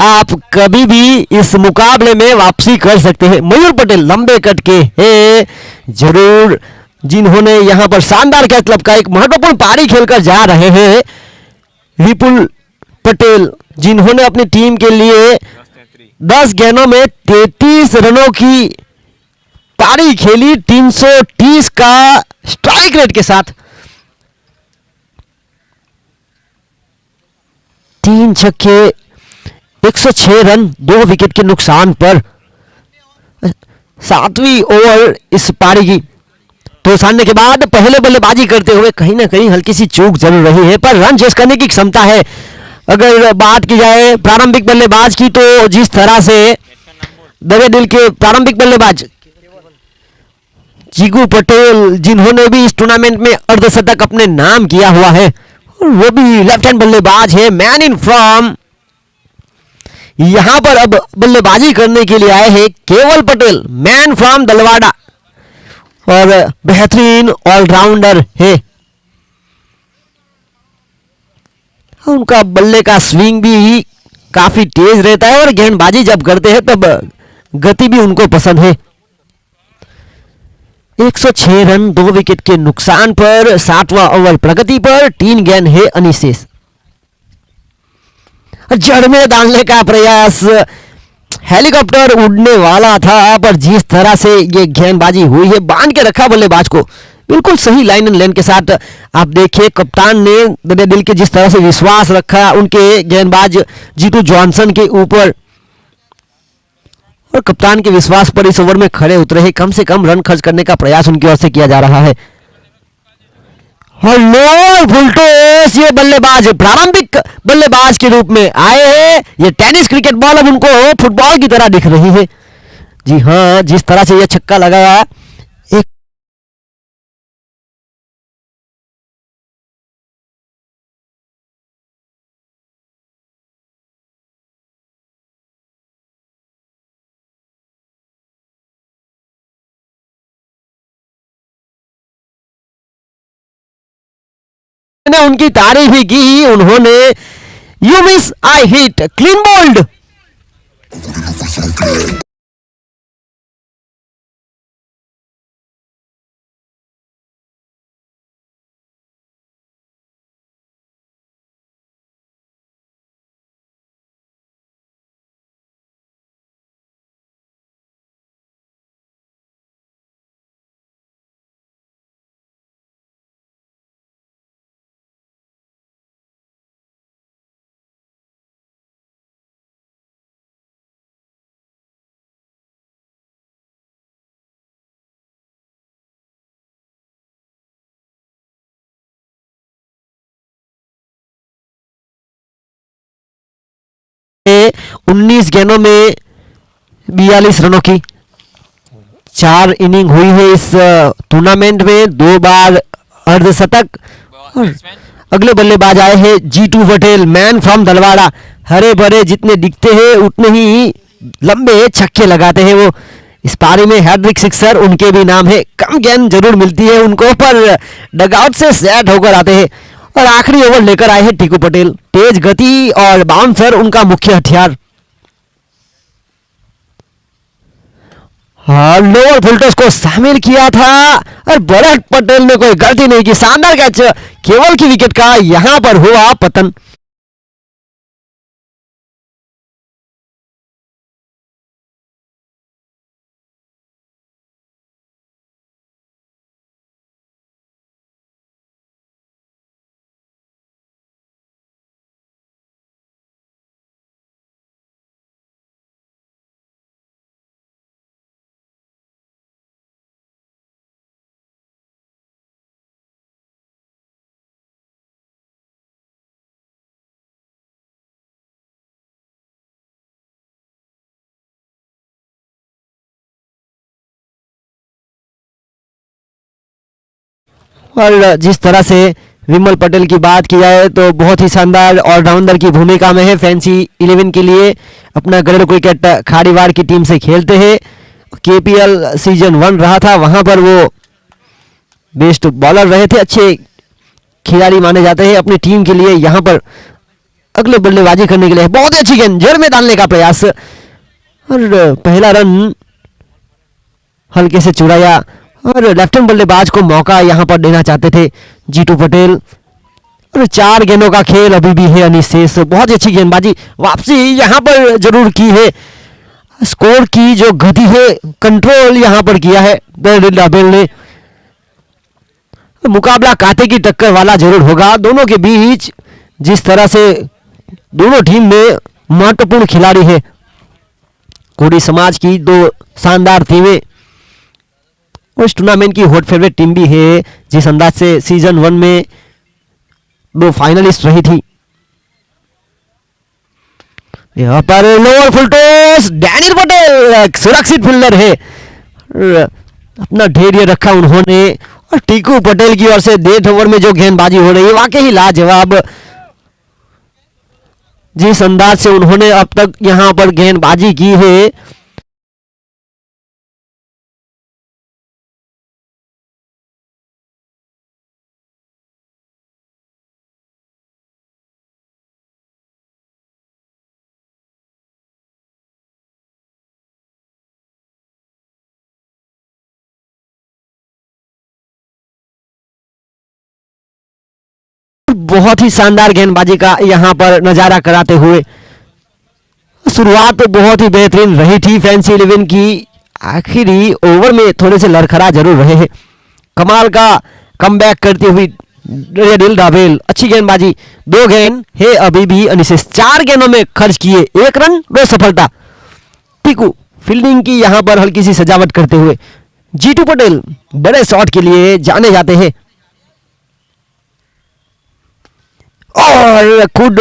आप कभी भी इस मुकाबले में वापसी कर सकते हैं। मयूर पटेल लंबे कट के है जरूर, जिन्होंने यहां पर शानदार कैच क्लब का एक महत्वपूर्ण पारी खेलकर जा रहे हैं। विपुल पटेल जिन्होंने अपनी टीम के लिए 10 गेंदों में 33 रनों की पारी खेली, 330 का स्ट्राइक रेट के साथ, 3 छक्के, 106 रन, 2 विकेट के नुकसान पर। 7वीं ओवर इस पारी की तो सामने के बाद पहले बल्लेबाजी करते हुए कहीं ना कहीं हल्की सी चूक जरूर रही है पर रन चेस करने की क्षमता है। अगर बात की जाए प्रारंभिक बल्लेबाज की तो जिस तरह से दबे दिल के प्रारंभिक बल्लेबाज जीगू पटेल जिन्होंने भी इस टूर्नामेंट में अर्धशतक अपने नाम किया हुआ है, और वो भी लेफ्ट हैंड बल्लेबाज है, मैन इन फॉर्म, यहां पर अब बल्लेबाजी करने के लिए आए हैं केवल पटेल, मैन फ्रॉम दलवाड़ा और बेहतरीन ऑलराउंडर है। उनका बल्ले का स्विंग भी काफी तेज रहता है और गेंदबाजी जब करते हैं तब गति भी उनको पसंद है। 106 रन, 2 विकेट के नुकसान पर 7वां ओवर प्रगति पर, 3 गेंद है अनिशेष। जड़ में डालने का प्रयास, हेलीकॉप्टर उड़ने वाला था पर जिस तरह से ये गेंदबाजी हुई है, बांध के रखा बल्लेबाज को बिल्कुल सही लाइन एंड लेन के साथ। आप देखिए कप्तान ने दबे दिल के जिस तरह से विश्वास रखा उनके गेंदबाज जीतू जॉनसन के ऊपर, और कप्तान के विश्वास पर इस ओवर में खड़े उतरे हैं, कम से कम रन खर्च करने का प्रयास उनकी ओर से किया जा रहा है। हेलो फुलटॉस, ये बल्लेबाज प्रारंभिक बल्लेबाज के रूप में आए हैं। ये टेनिस क्रिकेट बॉल अब उनको फुटबॉल की तरह दिख रही है। जी हाँ, जिस तरह से ये छक्का लगाया, एक ने उनकी तारीफ ही की। उन्होंने you miss I hit clean bowled. ने 19 गेंदों में 42 रनों की 4 इनिंग हुई है इस टूर्नामेंट में, 2 बार अर्धशतक। और अगले बल्लेबाज आए हैं जीतू पटेल, मैन फ्रॉम दलवाड़ा। हरे भरे जितने दिखते हैं उतने ही लंबे छक्के लगाते हैं वो। इस पारी में हैट्रिक सिक्सर उनके भी नाम है। कम गेंद जरूर मिलती है उनको, पर डगआउट से सेट होकर आते हैं। और आखिरी ओवर लेकर आए हैं टीकू पटेल। तेज गति और बाउंसर उनका मुख्य हथियार। हाँ, लोअर फुलटॉस को शामिल किया था और भरत पटेल ने कोई गलती नहीं की। शानदार कैच, केवल की विकेट का यहां पर हुआ पतन। और जिस तरह से विमल पटेल की बात की जाए तो बहुत ही शानदार ऑलराउंडर की भूमिका में है। फैंसी 11 के लिए अपना घरेलू क्रिकेट खाड़ीवाड़ की टीम से खेलते हैं। केपीएल सीजन 1 रहा था, वहां पर वो बेस्ट बॉलर रहे थे, अच्छे खिलाड़ी माने जाते हैं अपनी टीम के लिए। यहां पर अगले बल्लेबाजी करने के लिए बहुत ही अच्छी गेंद, जड़ में डालने का प्रयास और पहला रन हल्के से चुराया। और लेफ्टिनेंट बल्लेबाज को मौका यहां पर देना चाहते थे जीतू पटेल। और 4 गेंदों का खेल अभी भी है अनिशेष। बहुत ही अच्छी गेंदबाजी, वापसी यहां पर जरूर की है। स्कोर की जो गति है, कंट्रोल यहां पर किया है डेविड ने। मुकाबला कांटे की टक्कर वाला जरूर होगा दोनों के बीच। जिस तरह से दोनों टीम में महत्वपूर्ण खिलाड़ी है, कोडी समाज की 2 शानदार टीमें और इस टूर्नामेंट की हॉट फेवरेट टीम भी है, जिस अंदाज से सीजन 1 में 2 फाइनलिस्ट रही थी। यहाँ पर लोअर फुलटॉस, डैनियल पटेल सुरक्षित फील्डर है, अपना धैर्य रखा उन्होंने। और टीकू पटेल की ओर से 1.5 ओवर में जो गेंदबाजी हो रही है वाकई लाजवाब। जिस अंदाज से उन्होंने अब तक यहां पर गेंदबाजी की है, बहुत ही शानदार गेंदबाजी का यहां पर नजारा कराते हुए शुरुआत तो बहुत ही बेहतरीन रही थी फैंसी 11 की। आखिरी ओवर में थोड़े से लड़खड़ा जरूर रहे हैं। कमाल का कमबैक करती हुई डेविड रावेल, अच्छी गेंदबाजी। 2 गेंद है अभी भी अनिशेष, 4 गेंदों में खर्च किए, 1 रन 2 सफलता। टीकू फील्डिंग की यहां पर हल्की सी सजावट करते हुए जीतू पटेल बड़े शॉट के लिए जाने जाते हैं और खुद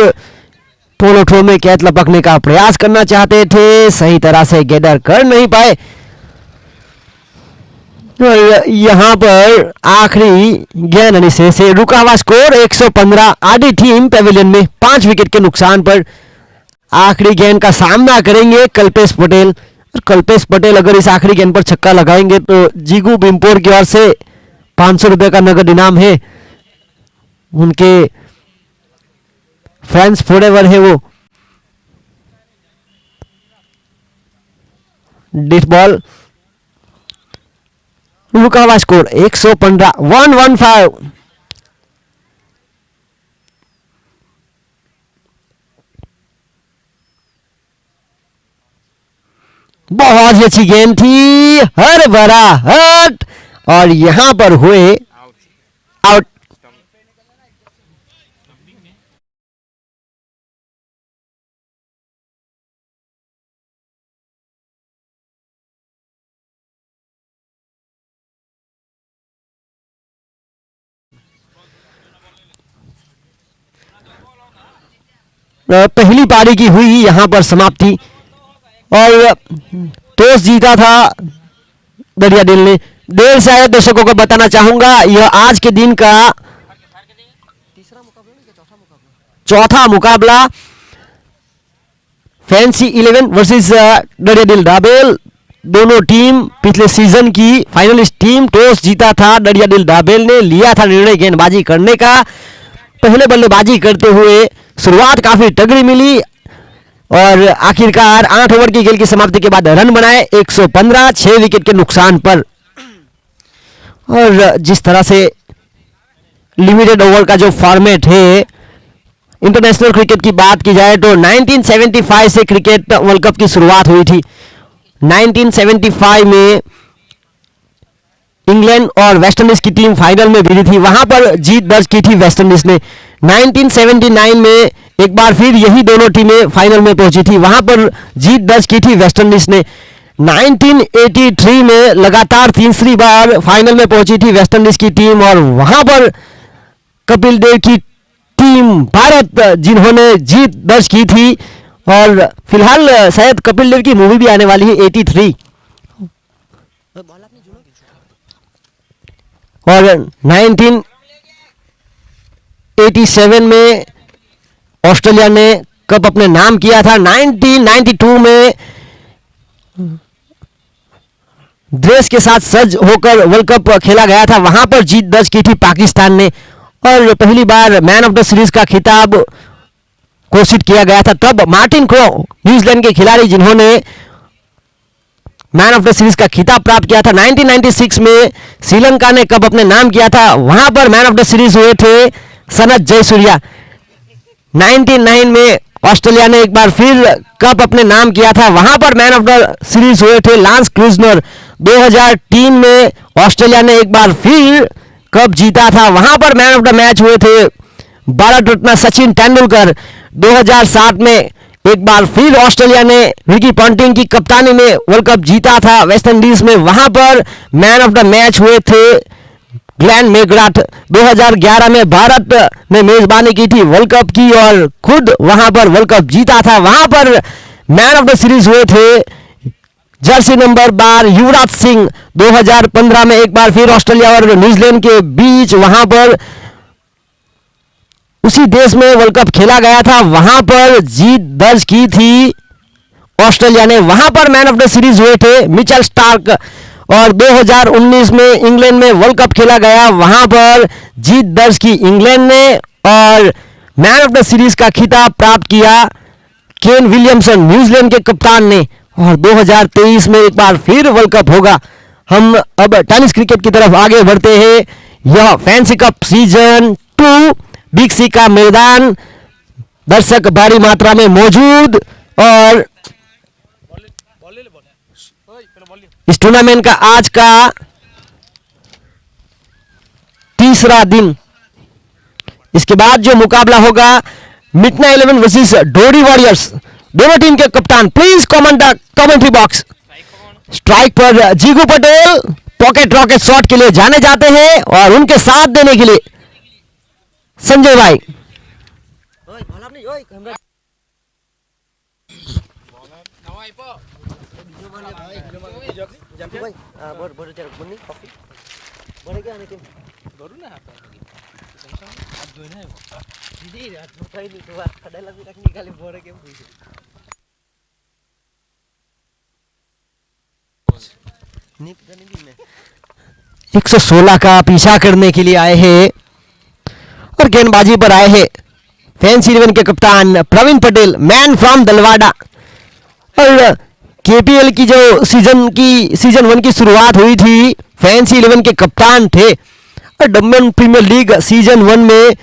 पोलो थ्रो में कैच लपकने का प्रयास करना चाहते थे, सही तरह से गेदर कर नहीं पाए। और यहां पर आखिरी गेंद से रुका हुआ स्कोर 115। आधी टीम पेविलियन में 5 विकेट के नुकसान पर आखिरी गेंद का सामना करेंगे कल्पेश पटेल। और कल्पेश पटेल अगर इस आखिरी गेंद पर छक्का लगाएंगे तो जीगू बिम्पोर की ओर से 500 रुपए का नगद इनाम है। उनके फैंस फॉरएवर है वो। डिट बॉल, रुका हुआ स्कोर 115, 115। बहुत ही अच्छी गेंद थी, हर भरा हट और यहां पर हुए आउट। पहली पारी की हुई यहां पर समाप्ति और टॉस जीता था दरिया दिल ने। देर से आए दर्शकों को बताना चाहूंगा यह आज के दिन का चौथा मुकाबला फैंसी 11 वर्सेस दरिया दिल डाबेल। दोनों टीम पिछले सीजन की फाइनलिस्ट टीम। टॉस जीता था दरिया दिल डाबेल ने, लिया था निर्णय गेंदबाजी करने का। पहले बल्लेबाजी करते हुए शुरुआत काफी तगड़ी मिली और आखिरकार 8 ओवर की खेल की समाप्ति के बाद रन बनाए 115, 6 विकेट के नुकसान पर। और जिस तरह से लिमिटेड ओवर का जो फॉर्मेट है, इंटरनेशनल क्रिकेट की बात की जाए तो 1975 से क्रिकेट वर्ल्ड कप की शुरुआत हुई थी। 1975 में इंग्लैंड और वेस्ट इंडीज की टीम फाइनल में भिड़ी थी, वहां पर जीत दर्ज की थी वेस्ट इंडीज ने। 1979 में एक बार फिर यही दोनों टीमें फाइनल में पहुंची थी, वहां पर जीत दर्ज की थी वेस्ट इंडीज ने। 1983 में लगातार तीसरी बार फाइनल में पहुंची थी वेस्ट इंडीज की टीम और वहां पर कपिल देव की टीम भारत जिन्होंने जीत दर्ज की थी। और फिलहाल शायद कपिल देव की मूवी भी आने वाली है 83। और 1987 में ऑस्ट्रेलिया ने कप अपने नाम किया था। 1992 में ड्रेस के साथ सज होकर वर्ल्ड कप खेला गया था, वहां पर जीत दर्ज की थी पाकिस्तान ने। और पहली बार मैन ऑफ द सीरीज का खिताब घोषित किया गया था, तब मार्टिन क्रो न्यूजीलैंड के खिलाड़ी जिन्होंने मैन ऑफ द सीरीज का खिताब प्राप्त किया था। 1996 में श्रीलंका ने कप अपने नाम किया था, वहां पर मैन ऑफ द सीरीज हुए थे सनत जयसूर्या। 99 में ऑस्ट्रेलिया ने एक बार फिर कप अपने नाम किया था, वहां पर मैन ऑफ द सीरीज हुए थे लांस क्लूजनर। 2003 में ऑस्ट्रेलिया ने एक बार फिर कप जीता था, वहां पर मैन ऑफ द मैच हुए थे भारत रत्न सचिन तेंदुलकर। 2007 में एक बार फिर ऑस्ट्रेलिया ने रिकी पॉन्टिंग की कप्तानी में वर्ल्ड कप जीता था वेस्ट इंडीज में, वहां पर मैन ऑफ द मैच हुए थे ग्लेन मैकग्राथ। 2011 में भारत ने मेजबानी की थी वर्ल्ड कप की और खुद वहां पर वर्ल्ड कप जीता था, वहां पर मैन ऑफ द सीरीज हुए थे जर्सी नंबर 12 युवराज सिंह। 2015 में एक बार फिर ऑस्ट्रेलिया और न्यूजीलैंड के बीच वहां पर उसी देश में वर्ल्ड कप खेला गया था, वहां पर जीत दर्ज की थी ऑस्ट्रेलिया ने, वहां पर मैन ऑफ द सीरीज हुए थे मिचेल स्टार्क। और 2019 में इंग्लैंड में वर्ल्ड कप खेला गया, वहां पर जीत दर्ज की इंग्लैंड ने और मैन ऑफ द सीरीज का खिताब प्राप्त किया केन विलियमसन न्यूजीलैंड के कप्तान ने। और 2023 में एक बार फिर वर्ल्ड कप होगा। हम अब टेनिस क्रिकेट की तरफ आगे बढ़ते हैं। यह फैंसी कप सीजन 2 बिग सी का मैदान, दर्शक भारी मात्रा में मौजूद और इस टूर्नामेंट का आज का तीसरा दिन। इसके बाद जो मुकाबला होगा मिटना 11 वर्सेस डोरी वॉरियर्स। दोनों टीम के कप्तान please comment the commentary box. Strike पर जीगू पटेल पॉकेट रॉकेट शॉट के लिए जाने जाते हैं और उनके साथ देने के लिए संजय भाई। ओए भाला नहीं ओए हमरा नवाई पो जंपी भाई बोर बोर चल बन्नी कॉफी बोरे क्या लेकिन गरु ना आप आज जोइन है वो दीदी रात को कहीं नहीं तो खड़ा लगी रखनी खाली बोरे के पूछे नीक करने दी मैं 116 का पीछा करने के लिए आए हैं और गेंदबाजी पर आए हैं फैंसी 11 के कप्तान प्रवीण पटेल, मैन फ्रॉम दलवाड़ा। और केपीएल की जो सीजन 1 की शुरुआत हुई थी, फैंसी 11 के कप्तान थे और डम्बन प्रीमियर लीग सीजन 1 में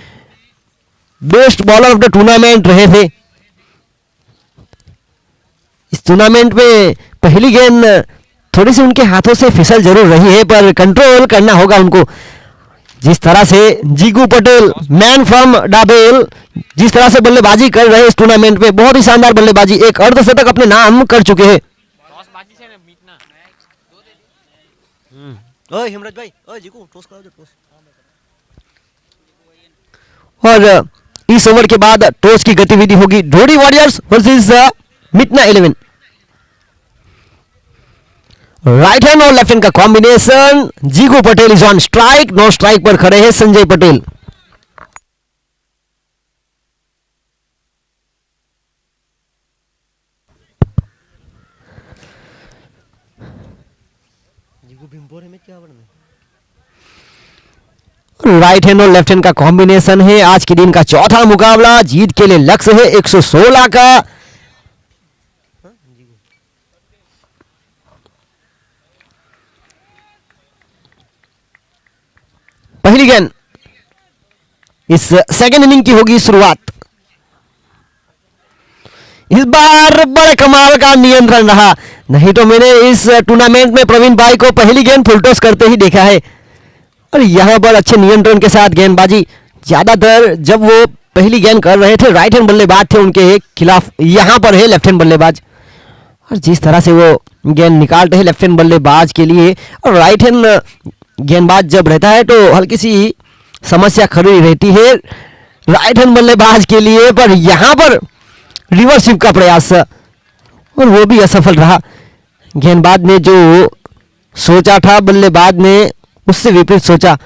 best bowler of the tournament रहे थे। इस टूर्नामेंट में पहली गेंद थोड़ी सी उनके हाथों से फिसल जरूर रही है, पर कंट्रोल करना होगा उनको। जिस तरह से जीगू पटेल, मैन फ्रॉम डाबेल, जिस तरह से बल्लेबाजी कर रहे हैं इस टूर्नामेंट में, बहुत ही शानदार बल्लेबाजी, एक अर्धशतक अपने नाम कर चुके हैं। टॉस बाजी से ने मीटना ओए हिमराज भाई ओए जीकू टॉस करो टॉस और इस ओवर के बाद टॉस की गतिविधि होगी Dhodi warriors versus Mitna 11। Right hand और लेफ्ट हैंड का combination. Jigu Patel is on strike, no strike पर खड़े हैं संजय पटेल। जीकू बिंबोरे में क्या बनना राइट हैंड और लेफ्ट हैंड का कॉम्बिनेशन है। आज के दिन का चौथा मुकाबला, जीत के लिए लक्ष्य है 116 का। हां जीकू पहली गेंद इस सेकंड इनिंग की होगी शुरुआत। इस बार बड़े कमाल का नियंत्रण रहा, नहीं तो मैंने इस टूर्नामेंट में प्रवीण भाई को पहली गेंद फुल टॉस करते ही देखा है और यहां पर अच्छे नियंत्रण के साथ गेंदबाजी। ज्यादातर जब वो पहली गेंद कर रहे थे राइट हैंड बल्लेबाज थे उनके खिलाफ, यहां पर है लेफ्ट हैंड बल्लेबाज और जिस तरह से वो गेंद निकालते हैं लेफ्ट हैंड बल्लेबाज के लिए, और राइट हैंड गेंदबाज जब रहता है तो हल्की सी समस्या खड़ी रहती है राइट हैंड बल्लेबाज के लिए, पर यहां पर रिवर्स स्वीप का प्रयास और वो भी असफल रहा। गेंदबाज ने जो सोचा था बल्लेबाज ने उससे विपरीत सोचा,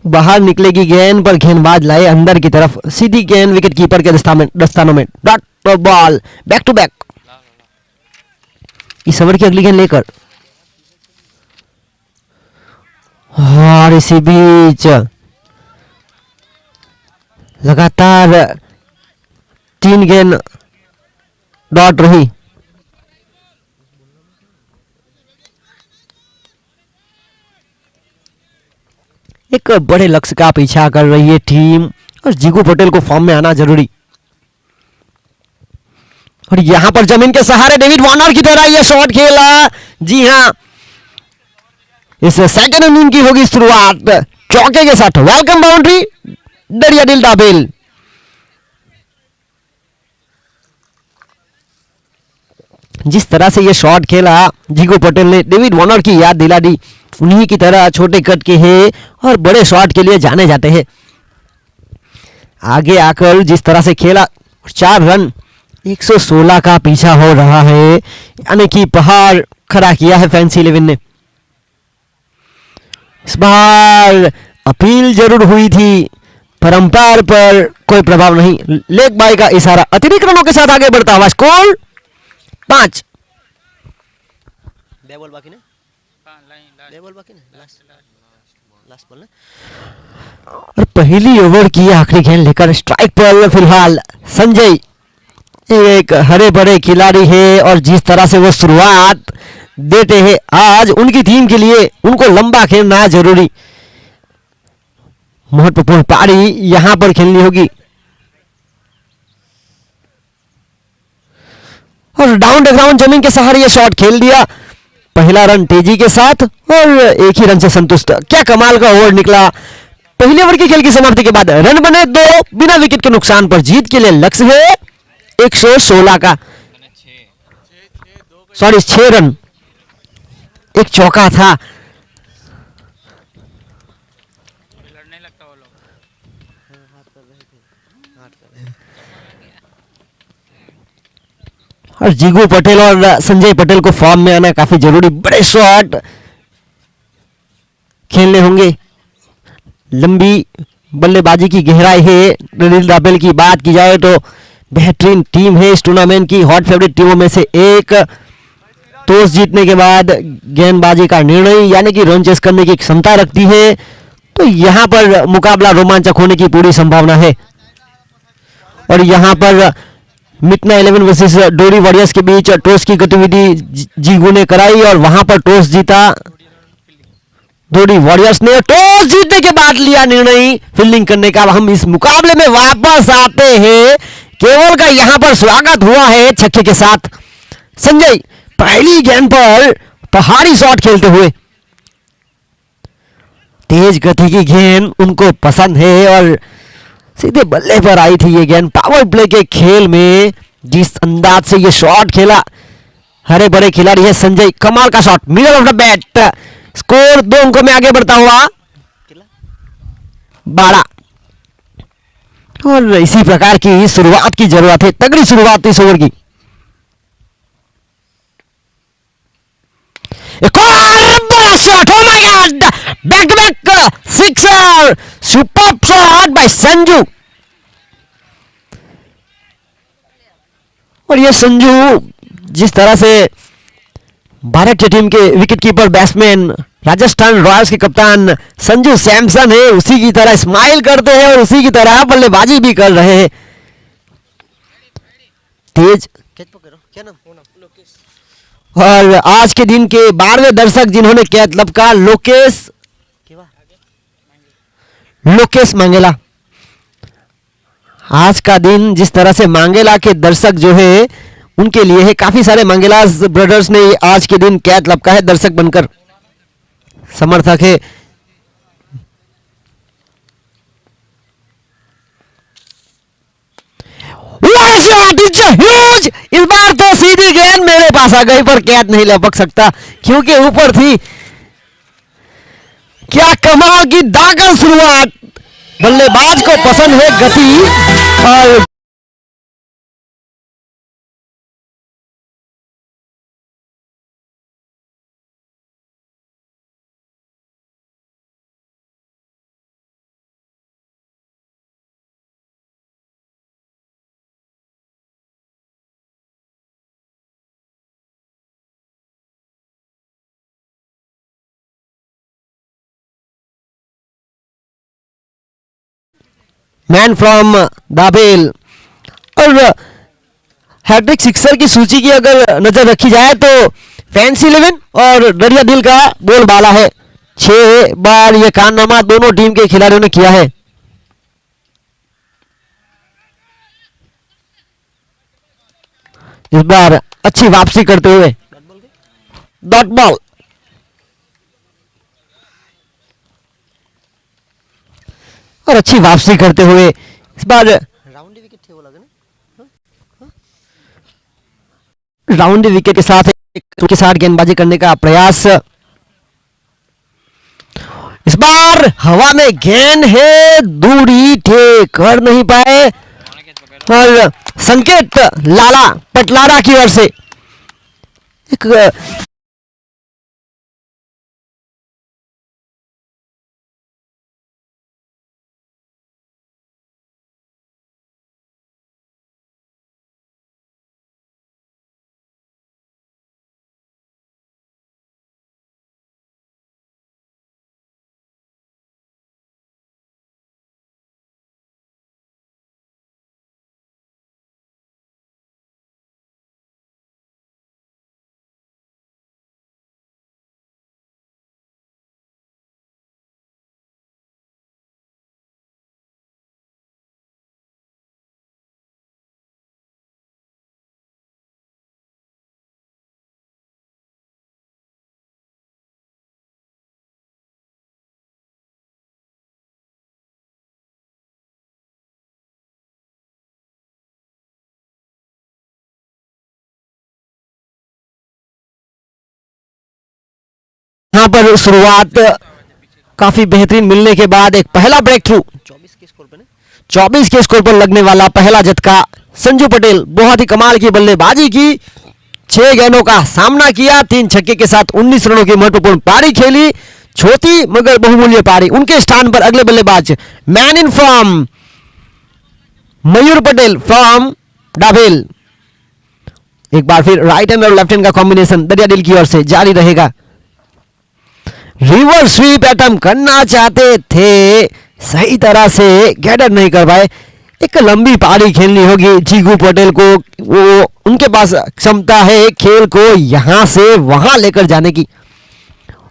बाहर निकलेगी गेंद, पर गेंदबाज लाए अंदर की तरफ, सीधी गेंद विकेट कीपर के दस्तानों में। Dot ball back to back. इस ओवर की अगली गेंद लेकर और इसी बीच लगातार 3 गेंद डॉट रही। एक बड़े लक्ष्य का पीछा कर रही है टीम और जीगू पटेल को फॉर्म में आना जरूरी। और यहां पर जमीन के सहारे डेविड वार्नर की तरह यह शॉट खेला। जी हां, इस सेकंड इनिंग की होगी शुरुआत चौके के साथ। वेलकम बाउंड्री दरिया दिल डाबेल। जिस तरह से यह शॉट खेला जीगू पटेल ने डेविड वार्नर की याद दिला दी। उन्हीं की तरह छोटे कट के हैं और बड़े शॉट के लिए जाने जाते हैं। आगे आकर जिस तरह से खेला, 4 रन, 116 का पीछा हो रहा है, यानी कि पहाड़ खड़ा किया है फैंसी 11 ने। इस बार अपील जरूर हुई थी, पर अंपायर पर कोई प्रभाव नहीं। लेग बाय का इशारा, अतिरिक्त रनों के साथ आगे बढ़ता हुआ स्कोर 5। बे बॉल बाकी ना लाइन बे बॉल बाकी ना लास्ट बॉल ना। और पहली ओवर की आखिरी गेंद लेकर स्ट्राइक पर फिलहाल संजय, एक हरे भरे खिलाड़ी है और जिस तरह से वो शुरुआत देते हैं, आज उनकी टीम के लिए उनको लंबा खेलना जरूरी। महत्वपूर्ण पारी यहां पर खेलनी होगी और डाउन द ग्राउंड जमीन के सहारे ये शॉट खेल दिया। पहला रन तेजी के साथ और एक ही रन से संतुष्ट। क्या कमाल का ओवर निकला। पहले ओवर की खेल की समाप्ति के बाद रन बने 2 बिना विकेट के नुकसान पर। जीत के लिए लक्ष्य है 116 का, सॉरी 6 रन। एक चौका था। अभी लड़ने लगता वो लोग। हाँ, हाथ कर रहे थे, हाथ कर रहे थे। और जीगू पटेल और संजय पटेल को फॉर्म में आना काफी जरूरी। बड़े शॉट खेलने होंगे। लंबी बल्लेबाजी की गहराई है रनील दापेल की। बात की जाए तो बेहतरीन टीम है इस टूर्नामेंट की, हॉट फेवरेट टीमों में से एक। टॉस जीतने के बाद गेंदबाजी का निर्णय यानी कि रन चेस करने की क्षमता रखती है, तो यहां पर मुकाबला रोमांचक होने की पूरी संभावना है। और यहां पर मितना 11 वर्सेस डोरी वॉरियर्स के बीच टॉस की गतिविधि जीगू ने कराई और वहां पर टॉस जीता डोरी वॉरियर्स ने। टॉस जीतने के बाद लिया निर्णय फील्डिंग करने का। हम इस मुकाबले में वापस आते हैं। केवल का यहां पर स्वागत हुआ है छक्के के साथ। संजय पहली गेंद पर पहाड़ी शॉट खेलते हुए। तेज गति की गेंद उनको पसंद है और सीधे बल्ले पर आई थी ये गेंद। पावर प्ले के खेल में जिस अंदाज से ये शॉट खेला, हरे भरे खिलाड़ी है संजय। कमाल का shot middle off the bat. Score 2 अंकों में आगे बढ़ता हुआ किला 12। और इसी प्रकार की शुरुआत की जरूरत है, तगड़ी शुरुआत इस ओवर की। एक और बड़ा shot, oh my god, back to back sixer. Super shot by Sanju. और ये संजू जिस तरह से भारत की टीम के विकेटकीपर बैट्समैन राजस्थान रॉयल्स के कप्तान संजू सैमसन है, उसी की तरह स्माइल करते हैं और उसी की तरह बल्लेबाजी भी कर रहे हैं। तेज कैच पकड़ो, क्या नाम? लोकेश और आज के दिन के 12वें दर्शक जिन्होंने कैच लपका, केवा लोकेश मांगेला। आज का दिन जिस तरह से मांगेला के दर्शक जो है उनके लिए है। काफी सारे मांगेला ब्रदर्स ने आज के दिन कैच लपका है दर्शक बनकर, समर्थक है। ह्यूज, इस बार तो सीधी गेंद मेरे पास आ गई पर कैच नहीं लपक सकता क्योंकि ऊपर थी। क्या कमाल की दागल शुरुआत। बल्लेबाज को पसंद है गति और मैन फ्रॉम दाबेल। और हैट्रिक सिक्सर की सूची की अगर नजर रखी जाए तो फैंसी 11 और दरिया दिल का बोलबाला है। 6 बार ये कारनामा दोनों टीम के खिलाड़ियों ने किया है। इस बार अच्छी वापसी करते हुए डॉट बॉल के डॉट बॉल और अच्छी वापसी करते हुए इस बार राउंड विकेट थे वो लगे ना। राउंड विकेट के साथ गेंदबाजी करने का प्रयास। इस बार हवा में गेंद है, दूरी थे कर नहीं पाए उन्होंने कैच पकड़ा। और संकेत लाला पटलारा की ओर से एक यहाँ पर शुरुआत काफी बेहतरीन मिलने के बाद एक पहला ब्रेक थ्रू 24 के स्कोर पे ना 24 के स्कोर पर लगने वाला पहला झटका। संजू पटेल बहुत ही कमाल की बल्लेबाजी की, 6 गेंदों का सामना किया, 3 छक्के के साथ 19 रनों की महत्वपूर्ण पारी खेली, छोटी मगर बहुमूल्य पारी। उनके स्थान पर अगले बल्लेबाज man in form Mayur Patel from Dabhel. एक बार फिर राइट हैंड और लेफ्ट हैंड का कॉम्बिनेशन दरियादिल की ओर से जारी रहेगा। रिवर्स स्वीप अटेम्प्ट करना चाहते थे, सही तरह से गैदर नहीं कर पाए। एक लंबी पारी खेलनी होगी जीगू पटेल को, वो उनके पास क्षमता है खेल को यहां से वहां लेकर जाने की।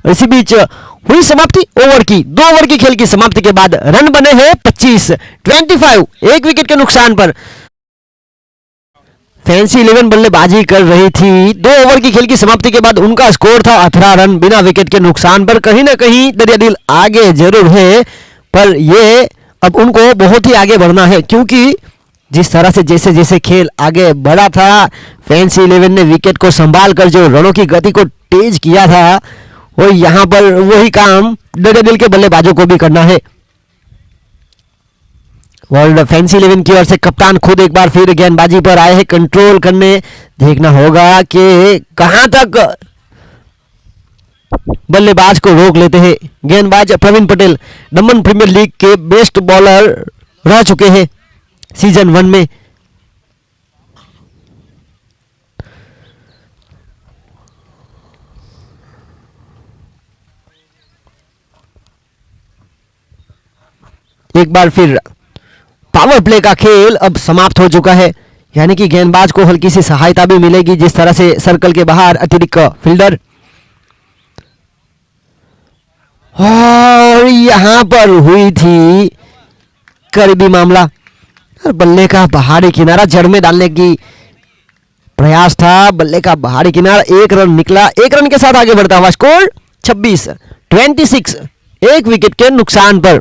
इसी बीच हुई समाप्ति ओवर की, 2 ओवर की खेल की समाप्ति के बाद रन बने हैं 25 एक विकेट के नुकसान पर। फैंसी 11 बल्लेबाजी कर रही थी, 2 ओवर की खेल की समाप्ति के बाद उनका स्कोर था 18 रन बिना विकेट के नुकसान पर। कहीं ना कहीं दरियादिल आगे जरूर है, पर ये अब उनको बहुत ही आगे बढ़ना है, क्योंकि जिस तरह से जैसे जैसे खेल आगे बढ़ा था, फैंसी 11 ने विकेट को संभाल कर जो रनों की गति को तेज किया था, और यहां पर वही काम दरियादिल के बल्लेबाजों को भी करना है। वर्ल्ड फैंसी 11 की ओर से कप्तान खुद एक बार फिर गेंदबाजी पर आए हैं कंट्रोल करने। देखना होगा कि कहां तक बल्लेबाज को रोक लेते हैं। गेंदबाज प्रवीण पटेल दमन प्रीमियर लीग के बेस्ट बॉलर रह चुके हैं सीजन 1 में। एक बार फिर पावर प्ले का खेल अब समाप्त हो चुका है, यानी कि गेंदबाज को हल्की सी सहायता भी मिलेगी, जिस तरह से सर्कल के बाहर अतिरिक्त फील्डर। और यहां पर हुई थी करीबी मामला, और बल्ले का बाहरी किनारा जड़ में डालने की प्रयास था। बल्ले का बाहरी किनारा, 1 रन निकला, 1 रन के साथ आगे बढ़ता हुआ स्कोर 26 एक विकेट के नुकसान पर।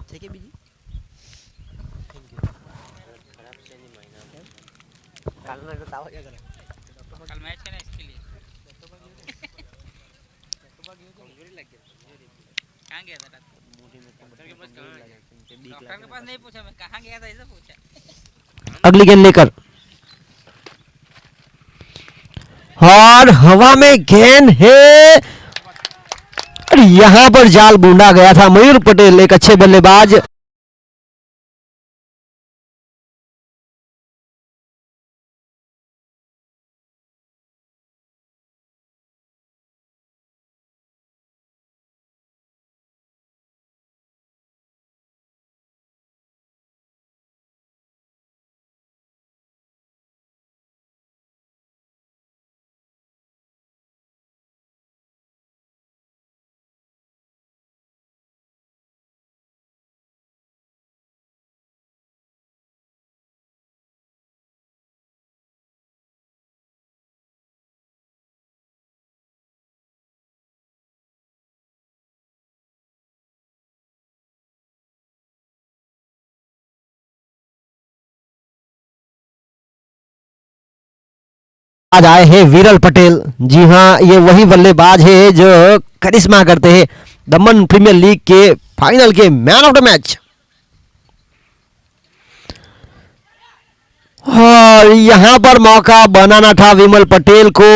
ठीक है बीजी, कल मैच है ना इसके लिए। कहाँ गया था डॉक्टर के पास? डॉक्टर के पास नहीं पूछा मैं, कहाँ गया था ऐसा पूछा। अगली गेंद लेकर, और हवा में गेंद है, और यहां पर जाल बूंदा गया था। मयूर पटेल एक अच्छे बल्लेबाज, आज आए हैं विरल पटेल। जी हाँ, ये वही बल्लेबाज है जो करिश्मा करते हैं दमन प्रीमियर लीग के फाइनल के मैन ऑफ द मैच। और यहां पर मौका बनाना था विमल पटेल को,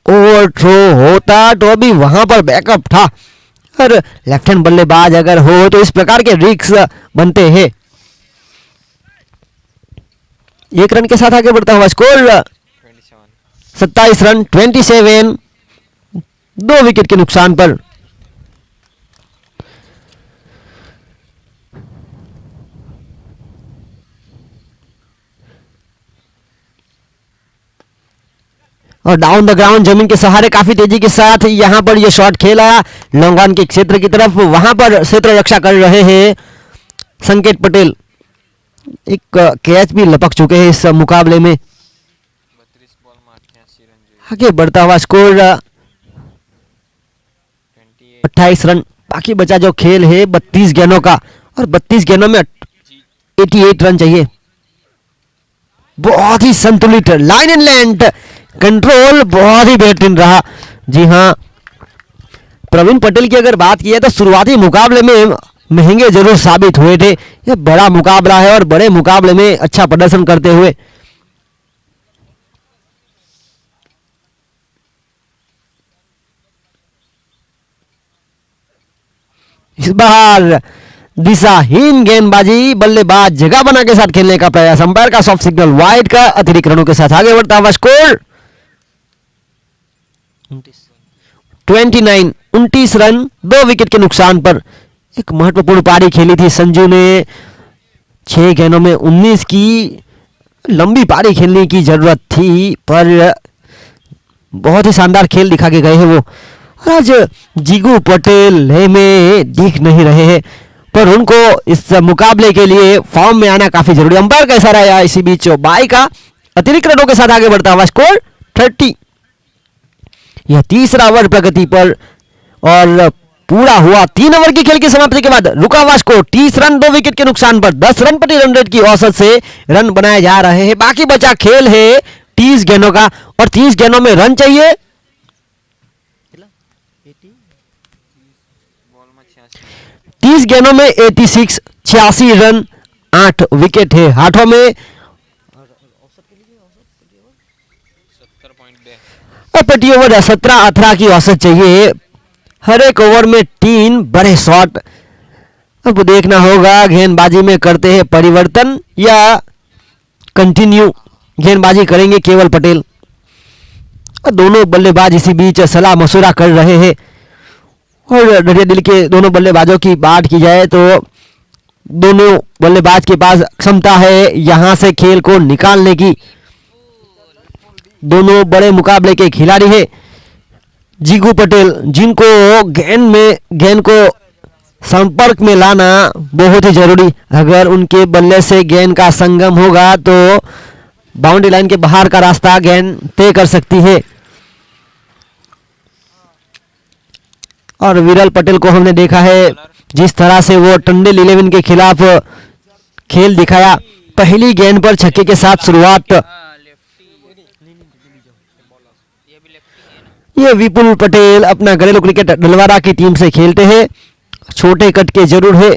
ओवर थ्रो होता तो अभी वहां पर बैकअप था, और लेफ्ट हैंड बल्लेबाज अगर हो तो इस प्रकार के रिस्क बनते हैं। 1 रन के साथ आगे बढ़ता हुआ स्कोर 27 रन 27 2 विकेट के नुकसान पर। और डाउन द ग्राउंड जमीन के सहारे काफी तेजी के साथ यहां पर यह शॉट खेला लॉन्ग ऑन के क्षेत्र की तरफ। वहां पर क्षेत्र रक्षा कर रहे हैं संकेत पटेल। एक कैच भी लपक चुके हैं इस मुकाबले में। 32 बॉल में 88 रन જોઈએ। आगे बढ़ता हुआ स्कोर 28 रन। बाकी बचा जो खेल है 32 गेंदों का, और 32 गेंदों में 88 रन चाहिए। बहुत ही संतुलित लाइन एंड लेंथ कंट्रोल बहुत ही बेहतरीन रहा। जी हाँ, प्रवीण पटेल की अगर बात की है तो शुरुआती मुकाबले में महंगे जरूर साबित हुए थे। यह बड़ा मुकाबला है और बड़े मुकाबले में अच्छा प्रदर्शन करते हुए इस बार दिशाहीन गेंदबाजी, बल्लेबाज जगह बना के साथ खेलने का प्रयास, अंपायर का सॉफ्ट सिग्नल, वाइड का अतिरिक्त रनों के साथ आगे बढ़ता हुआ स्कोर 29, 29 रन 2 विकेट के नुकसान पर। एक महत्वपूर्ण पारी खेली थी संजू ने, 6 गेंदों में 19 की लंबी पारी खेलने की जरूरत थी, पर बहुत ही शानदार खेल दिखा के गए हैं वो। और आज जीगू पटेल लय में दिख नहीं रहे हैं, पर उनको इस मुकाबले के लिए फॉर्म में आना काफी जरूरी। अंपायर का इशारा आया इसी बीच, बाई का अतिरिक्त रनों के साथ आगे बढ़ता हुआ स्कोर 30। यह तीसरा ओवर प्रगति पर और पूरा हुआ 3 ओवर की खेल की समाप्ति के बाद रुका हुआ स्कोर 30 रन 2 विकेट के नुकसान पर। 10 रन प्रति रन रेट की औसत से रन बनाए जा रहे हैं। बाकी बचा खेल है 30 गेंदों का और 30 गेंदों में रन चाहिए। કેટલા 80 बॉल में 86 30 गेंदों में 86, 86 रन, 8 विकेट है हाथों में। और औसत के लिए औसत प्रति ओवर 70.2 प्रति ओवर 17-18 की औसत चाहिए। हर एक ओवर में 3 बड़े शॉट। अब देखना होगा गेंदबाजी में करते हैं परिवर्तन या कंटिन्यू गेंदबाजी करेंगे केवल पटेल। और दोनों बल्लेबाज इसी बीच सलाह मशुरा कर रहे हैं। और डरिया दिल के दोनों बल्लेबाजों की बात की जाए तो दोनों बल्लेबाज के पास क्षमता है यहां से खेल को निकालने की। दोनों बड़े मुकाबले के खिलाड़ी हैं। जीगू पटेल, जिनको गेंद को संपर्क में लाना बहुत ही जरूरी। अगर उनके बल्ले से गेंद का संगम होगा तो बाउंड्री लाइन के बाहर का रास्ता गेंद तय कर सकती है। और विरल पटेल को हमने देखा है जिस तरह से वो टंडन 11 के खिलाफ खेल दिखाया। पहली गेंद पर छक्के के साथ शुरुआत। लेफ्टी ये भी लेफ्टी है ना। ये विपुल पटेल अपना घरेलू क्रिकेट डलवारा की टीम से खेलते हैं। छोटे कट के जरूर है,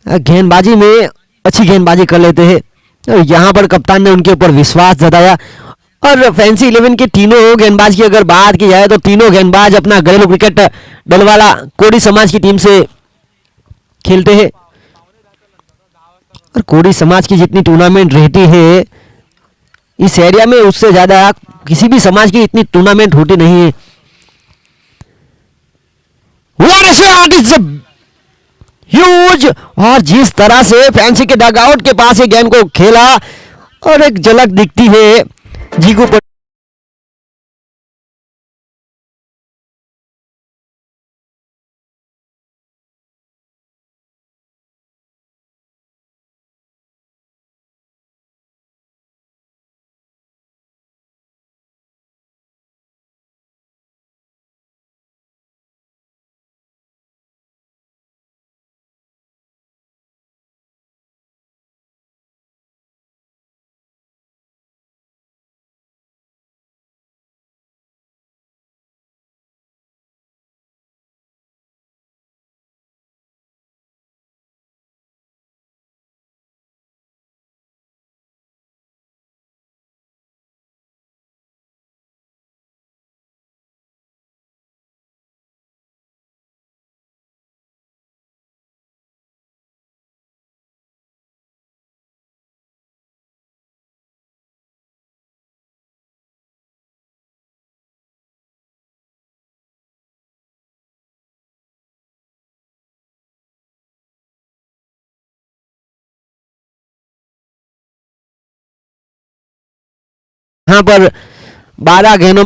गेंदबाजी में अच्छी गेंदबाजी कर लेते हैं। और यहाँ पर कप्तान ने उनके ऊपर विश्वास जताया। और फैंसी 11 के तीनों गेंदबाज की अगर बात की जाए तो तीनों गेंदबाज अपना घरेलू क्रिकेट डलवाला कोडी समाज की टीम से खेलते हैं। और कोडी समाज की जितनी टूर्नामेंट रहती है इस एरिया में उससे ज्यादा किसी भी समाज की इतनी टूर्नामेंट होती नहीं है। What a shot! It's a huge! और जिस तरह से फैंसी के डगआउट के पास ये गेंद को खेला और एक झलक दिखती है जीगू यहाँ पर 12 गेंदों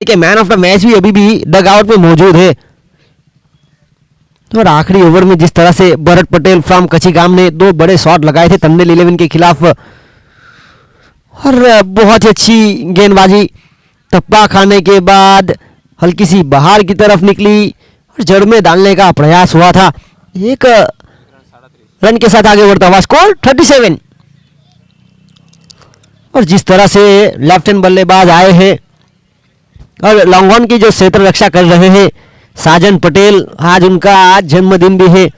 कि मैन ऑफ द मैच भी अभी भी डग आउट में मौजूद है। और आखिरी ओवर में जिस तरह से भरत पटेल फ्रॉम कचिगाम ने 2 बड़े शॉट लगाए थे तंडेल 11 के खिलाफ, और बहुत ही अच्छी गेंदबाजी, टप्पा खाने के बाद हल्की सी बाहर की तरफ निकली और जड़ में डालने का प्रयास हुआ था। एक रन के साथ आगे बढ़ता हुआ स्कोर 37। और जिस तरह से लेफ्ट हैंड बल्लेबाज आए हैं और लॉन्ग ऑन की जो क्षेत्र रक्षा कर रहे हैं साजन पटेल, आज उनका आज जन्मदिन भी है।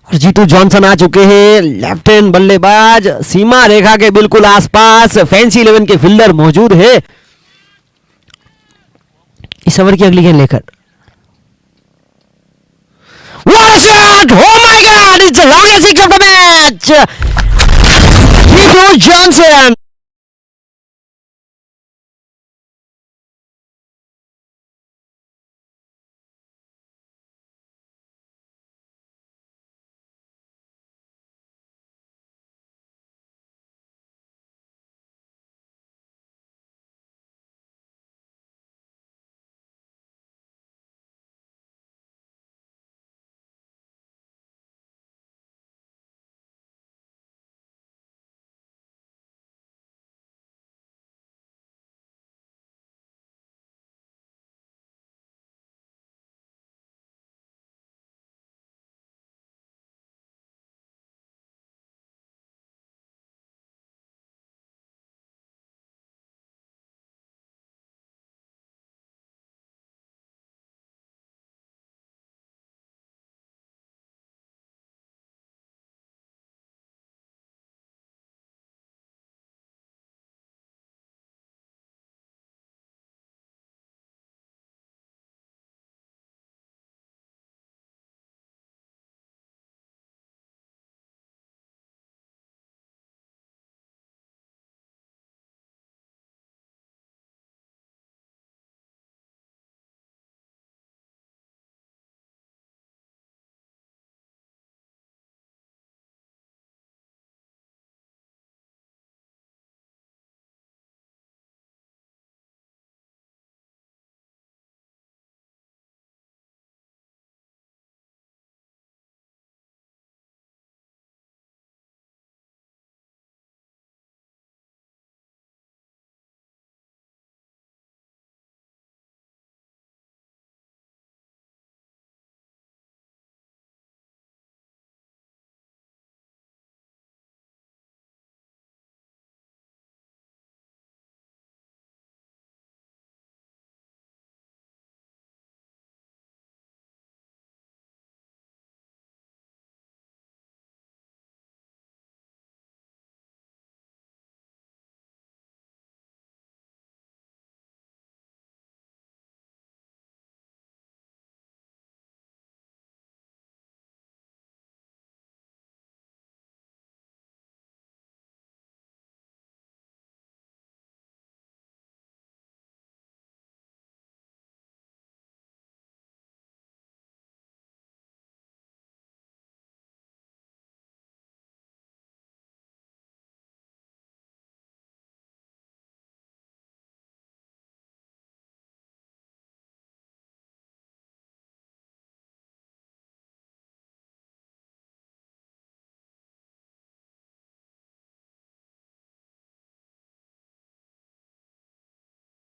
और जीतू जॉनसन आ चुके हैं, लेफ्ट हैंड बल्लेबाज, सीमा रेखा के बिल्कुल आसपास फैंसी 11 के फील्डर मौजूद है। इस ओवर की अगली गेंद लेकर What a shot! Oh my God! It's the longest six of the match! Jeetu Johnson!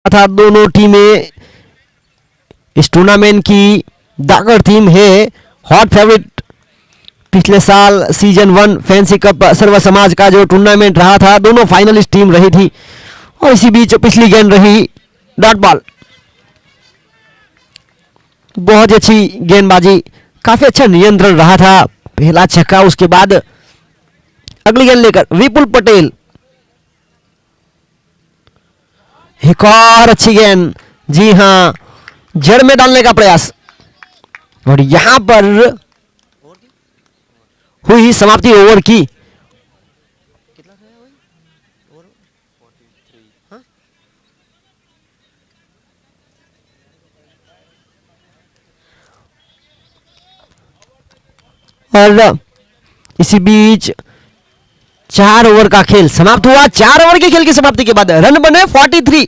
था दोनों टीमें इस टूर्नामेंट की दागड़ टीम है हॉट फेवरेट। पिछले साल सीजन 1 फैंसी कप सर्व समाज का जो टूर्नामेंट रहा था, दोनों फाइनलिस्ट टीम रही थी। और इसी बीच पिछली गेंद रही डॉट बॉल, बहुत ही अच्छी गेंदबाजी, काफी अच्छा नियंत्रण रहा था। पहला छक्का, उसके बाद अगली गेंद लेकर विपुल पटेल, एक और अच्छी गेंद, जी हां, जड़ में डालने का प्रयास, और यहां पर और की हुई समाप्ति ओवर की। कितना खाया भाई और 43। हाँ और इसी बीच 4 ओवर का खेल समाप्त हुआ। 4 ओवर के खेल की समाप्ति के बाद रन बने 43।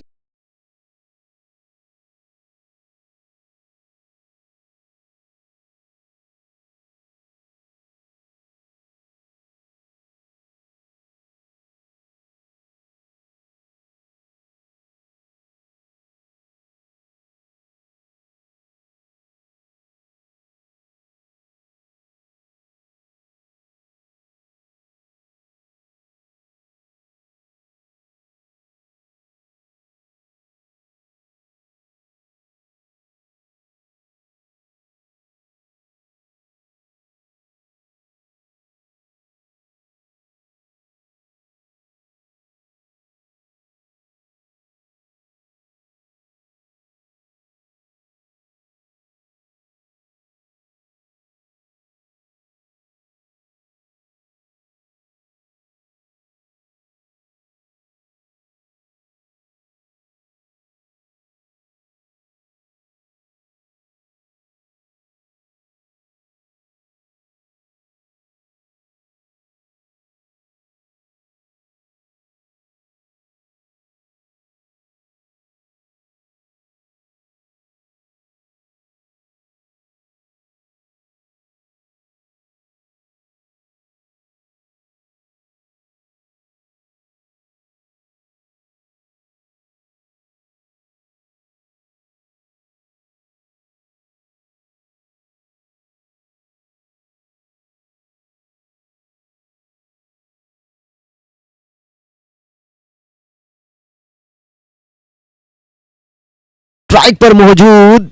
स्ट्राइक पर मौजूद।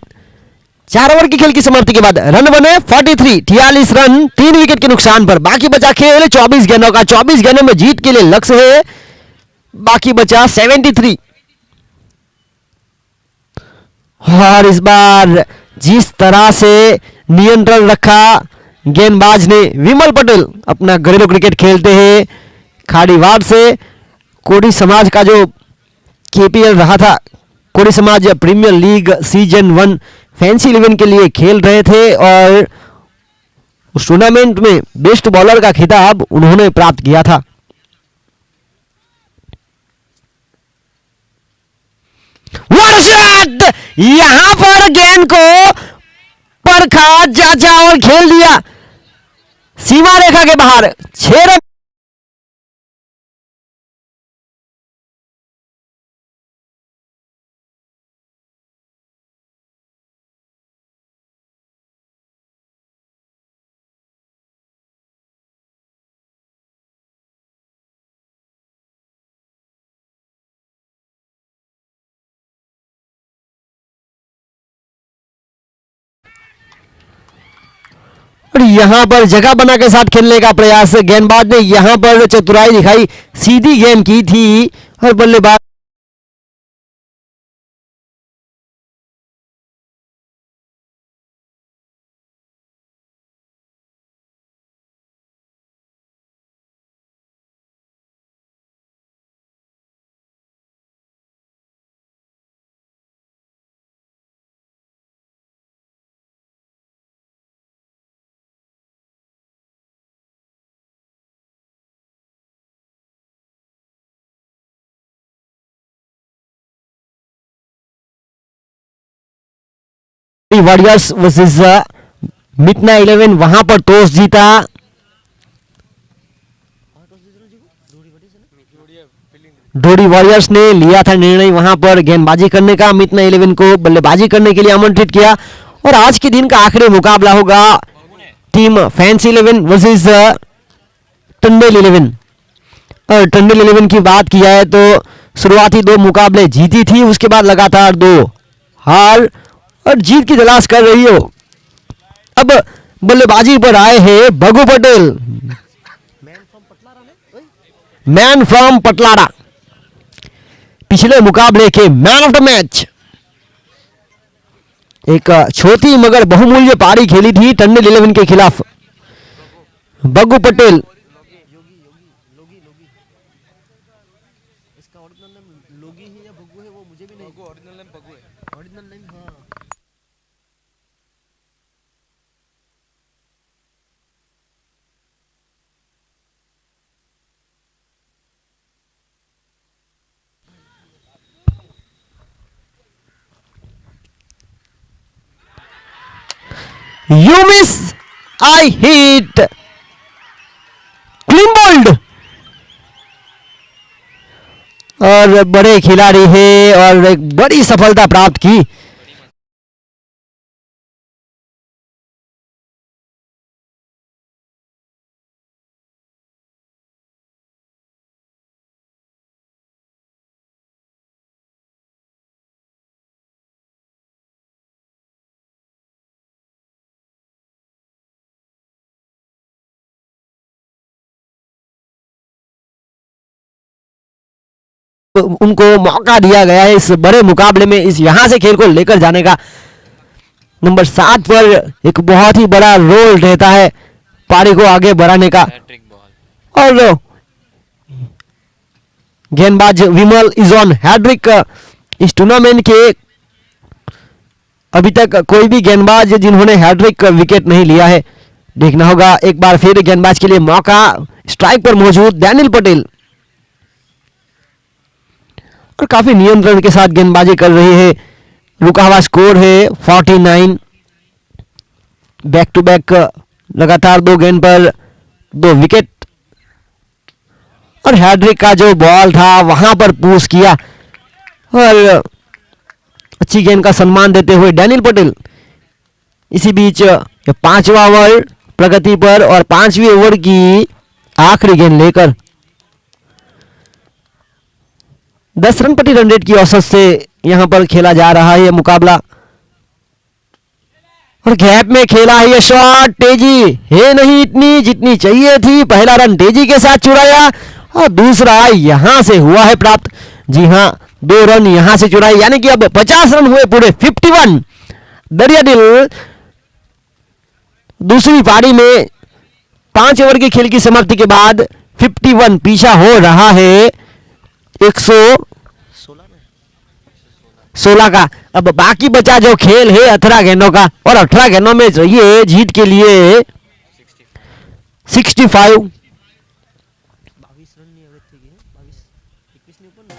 4 ओवर की खेल की समाप्ति के बाद रन बने 43। 43 रन 3 विकेट के नुकसान पर। बाकी बचा खेल 24 गेंदों का। 24 गेंदों में जीत के लिए लक्ष्य है। बाकी बचा 73। और इस बार जिस तरह से नियंत्रण रखा गेंदबाज ने, विमल पटेल अपना घरेलू क्रिकेट खेलते हैं खाड़ीवाड़ से। कोडी समाज का जो केपीएल रहा था, कोडी समाज प्रीमियर लीग सीजन 1 फैंसी 11 के लिए खेल रहे थे और उस टूर्नामेंट में बेस्ट बॉलर का खिताब उन्होंने प्राप्त किया था। What shot! यहां पर गेंद को परखा, जांचा और खेल दिया सीमा रेखा के बाहर। 6 रन। और यहां पर जगह बना के साथ खेलने का प्रयास गेंदबाज ने यहां पर चतुराई दिखाई, सीधी गेंद की थी और बल्लेबाज वॉरियर्स वर्सेस मिटना 11 वहां पर टॉस जीता। डोडी वॉरियर्स ने लिया था निर्णय वहां पर गेंदबाजी करने का। मिटना 11 को बल्लेबाजी करने के लिए आमंत्रित किया और आज के दिन का आखिरी मुकाबला होगा टीम फैंसी 11 वर्सेस टंडेल 11। और टंडेल 11 की बात किया है तो शुरुआती 2 मुकाबले जीती थी, उसके बाद लगातार 2 हार और जीत की तलाश कर रही हो। अब बल्लेबाजी पर आए हैं भगू पटेल, मैन फ्रॉम पटलारा, पिछले मुकाबले के मैन ऑफ द मैच। एक छोटी मगर बहुमूल्य पारी खेली थी टंडेल 11 के खिलाफ। भगू पटेल इसका ओरिजिनल नेम लोगी है या भग्गू है वो मुझे भी नहीं। भग्गू ओरिजिनल नेम भग्गू है। ओरिजिनल नेम हाँ। You miss, I hit, clean bowled. और बड़े खिलाड़ी है और एक बड़ी सफलता प्राप्त की। उनको मौका दिया गया है इस बड़े मुकाबले में, इस यहां से खेल को लेकर जाने का। नंबर 7 पर एक बहुत ही बड़ा रोल रहता है पारी को आगे बढ़ाने का। Hat-trick ball. और गेंदबाज विमल इज ऑन हैट्रिक। इस टूर्नामेंट के अभी तक कोई भी गेंदबाज जिन्होंने हैट्रिक विकेट नहीं लिया है। देखना होगा एक बार फिर गेंदबाज के लिए मौका। स्ट्राइक पर मौजूद डैनियल पटेल और काफी नियंत्रण के साथ गेंदबाजी कर रही है। रुका हुआ स्कोर है 49। बैक टू बैक लगातार 2 गेंद पर 2 विकेट। और हैड्रिक का जो बॉल था वहां पर पुश किया और अच्छी गेंद का सम्मान देते हुए डैनियल पटेल। इसी बीच 5वां ओवर प्रगति पर और 5वीं ओवर की आखिरी गेंद लेकर 10 रन प्रति रन रेट की औसत से यहां पर खेला जा रहा है यह मुकाबला। और गैप में खेला है यह शॉट, तेजी है नहीं इतनी जितनी चाहिए थी। पहला रन तेजी के साथ चुराया और दूसरा यहां से हुआ है प्राप्त। जी हां, 2 रन यहां से चुराए, यानी कि अब 50 रन हुए पूरे। 51। दरियादिल दूसरी पारी में 5 ओवर के खेल की समाप्ति के बाद 51 पीछा हो रहा है 116 का। अब बाकी बचा जो खेल है 18 गेंदों का और 18 गेंदों में चाहिए जीत के लिए 65। 22 रन ની હવે થઈ ગઈ 22 21 ની ઉપર ને।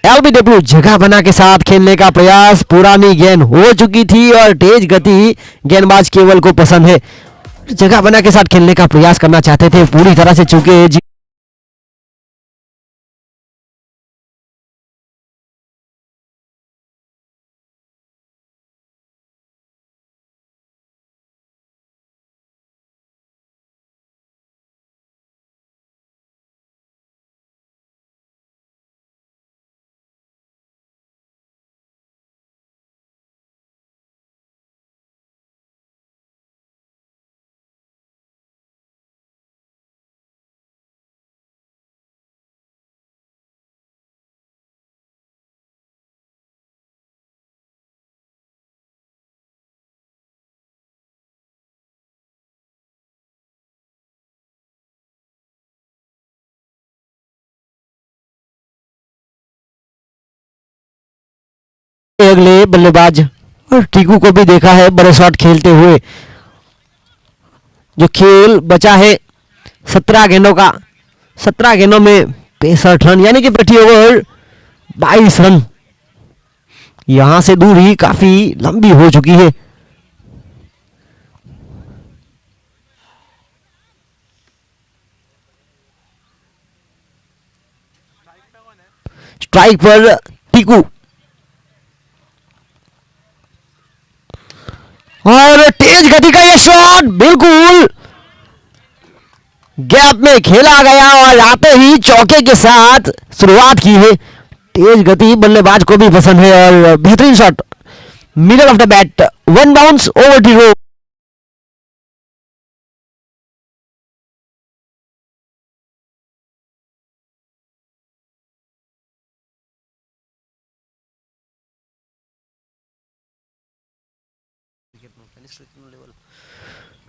एलबीडब्ल्यू जगह बना के साथ खेलने का प्रयास। पुरानी गेंद हो चुकी थी और तेज गति गेंदबाज केवल को पसंद है। जगह बना के साथ खेलने का प्रयास करना चाहते थे, पूरी तरह से चूके अगले बल्लेबाज और टीकू को भी देखा है बड़े शॉट खेलते हुए। जो खेल बचा है 17 गेंदों का, 17 गेंदों में 65 रन, यानी कि प्रति ओवर 22 रन। यहां से दूरी काफी लंबी हो चुकी है। स्ट्राइक पर टीकू और तेज गति का यह शॉट बिल्कुल गैप में खेला गया और आते ही चौके के साथ शुरुआत की है। तेज गति बल्लेबाज को भी पसंद है और बेहतरीन shot middle off the bat, one bounce over the rope.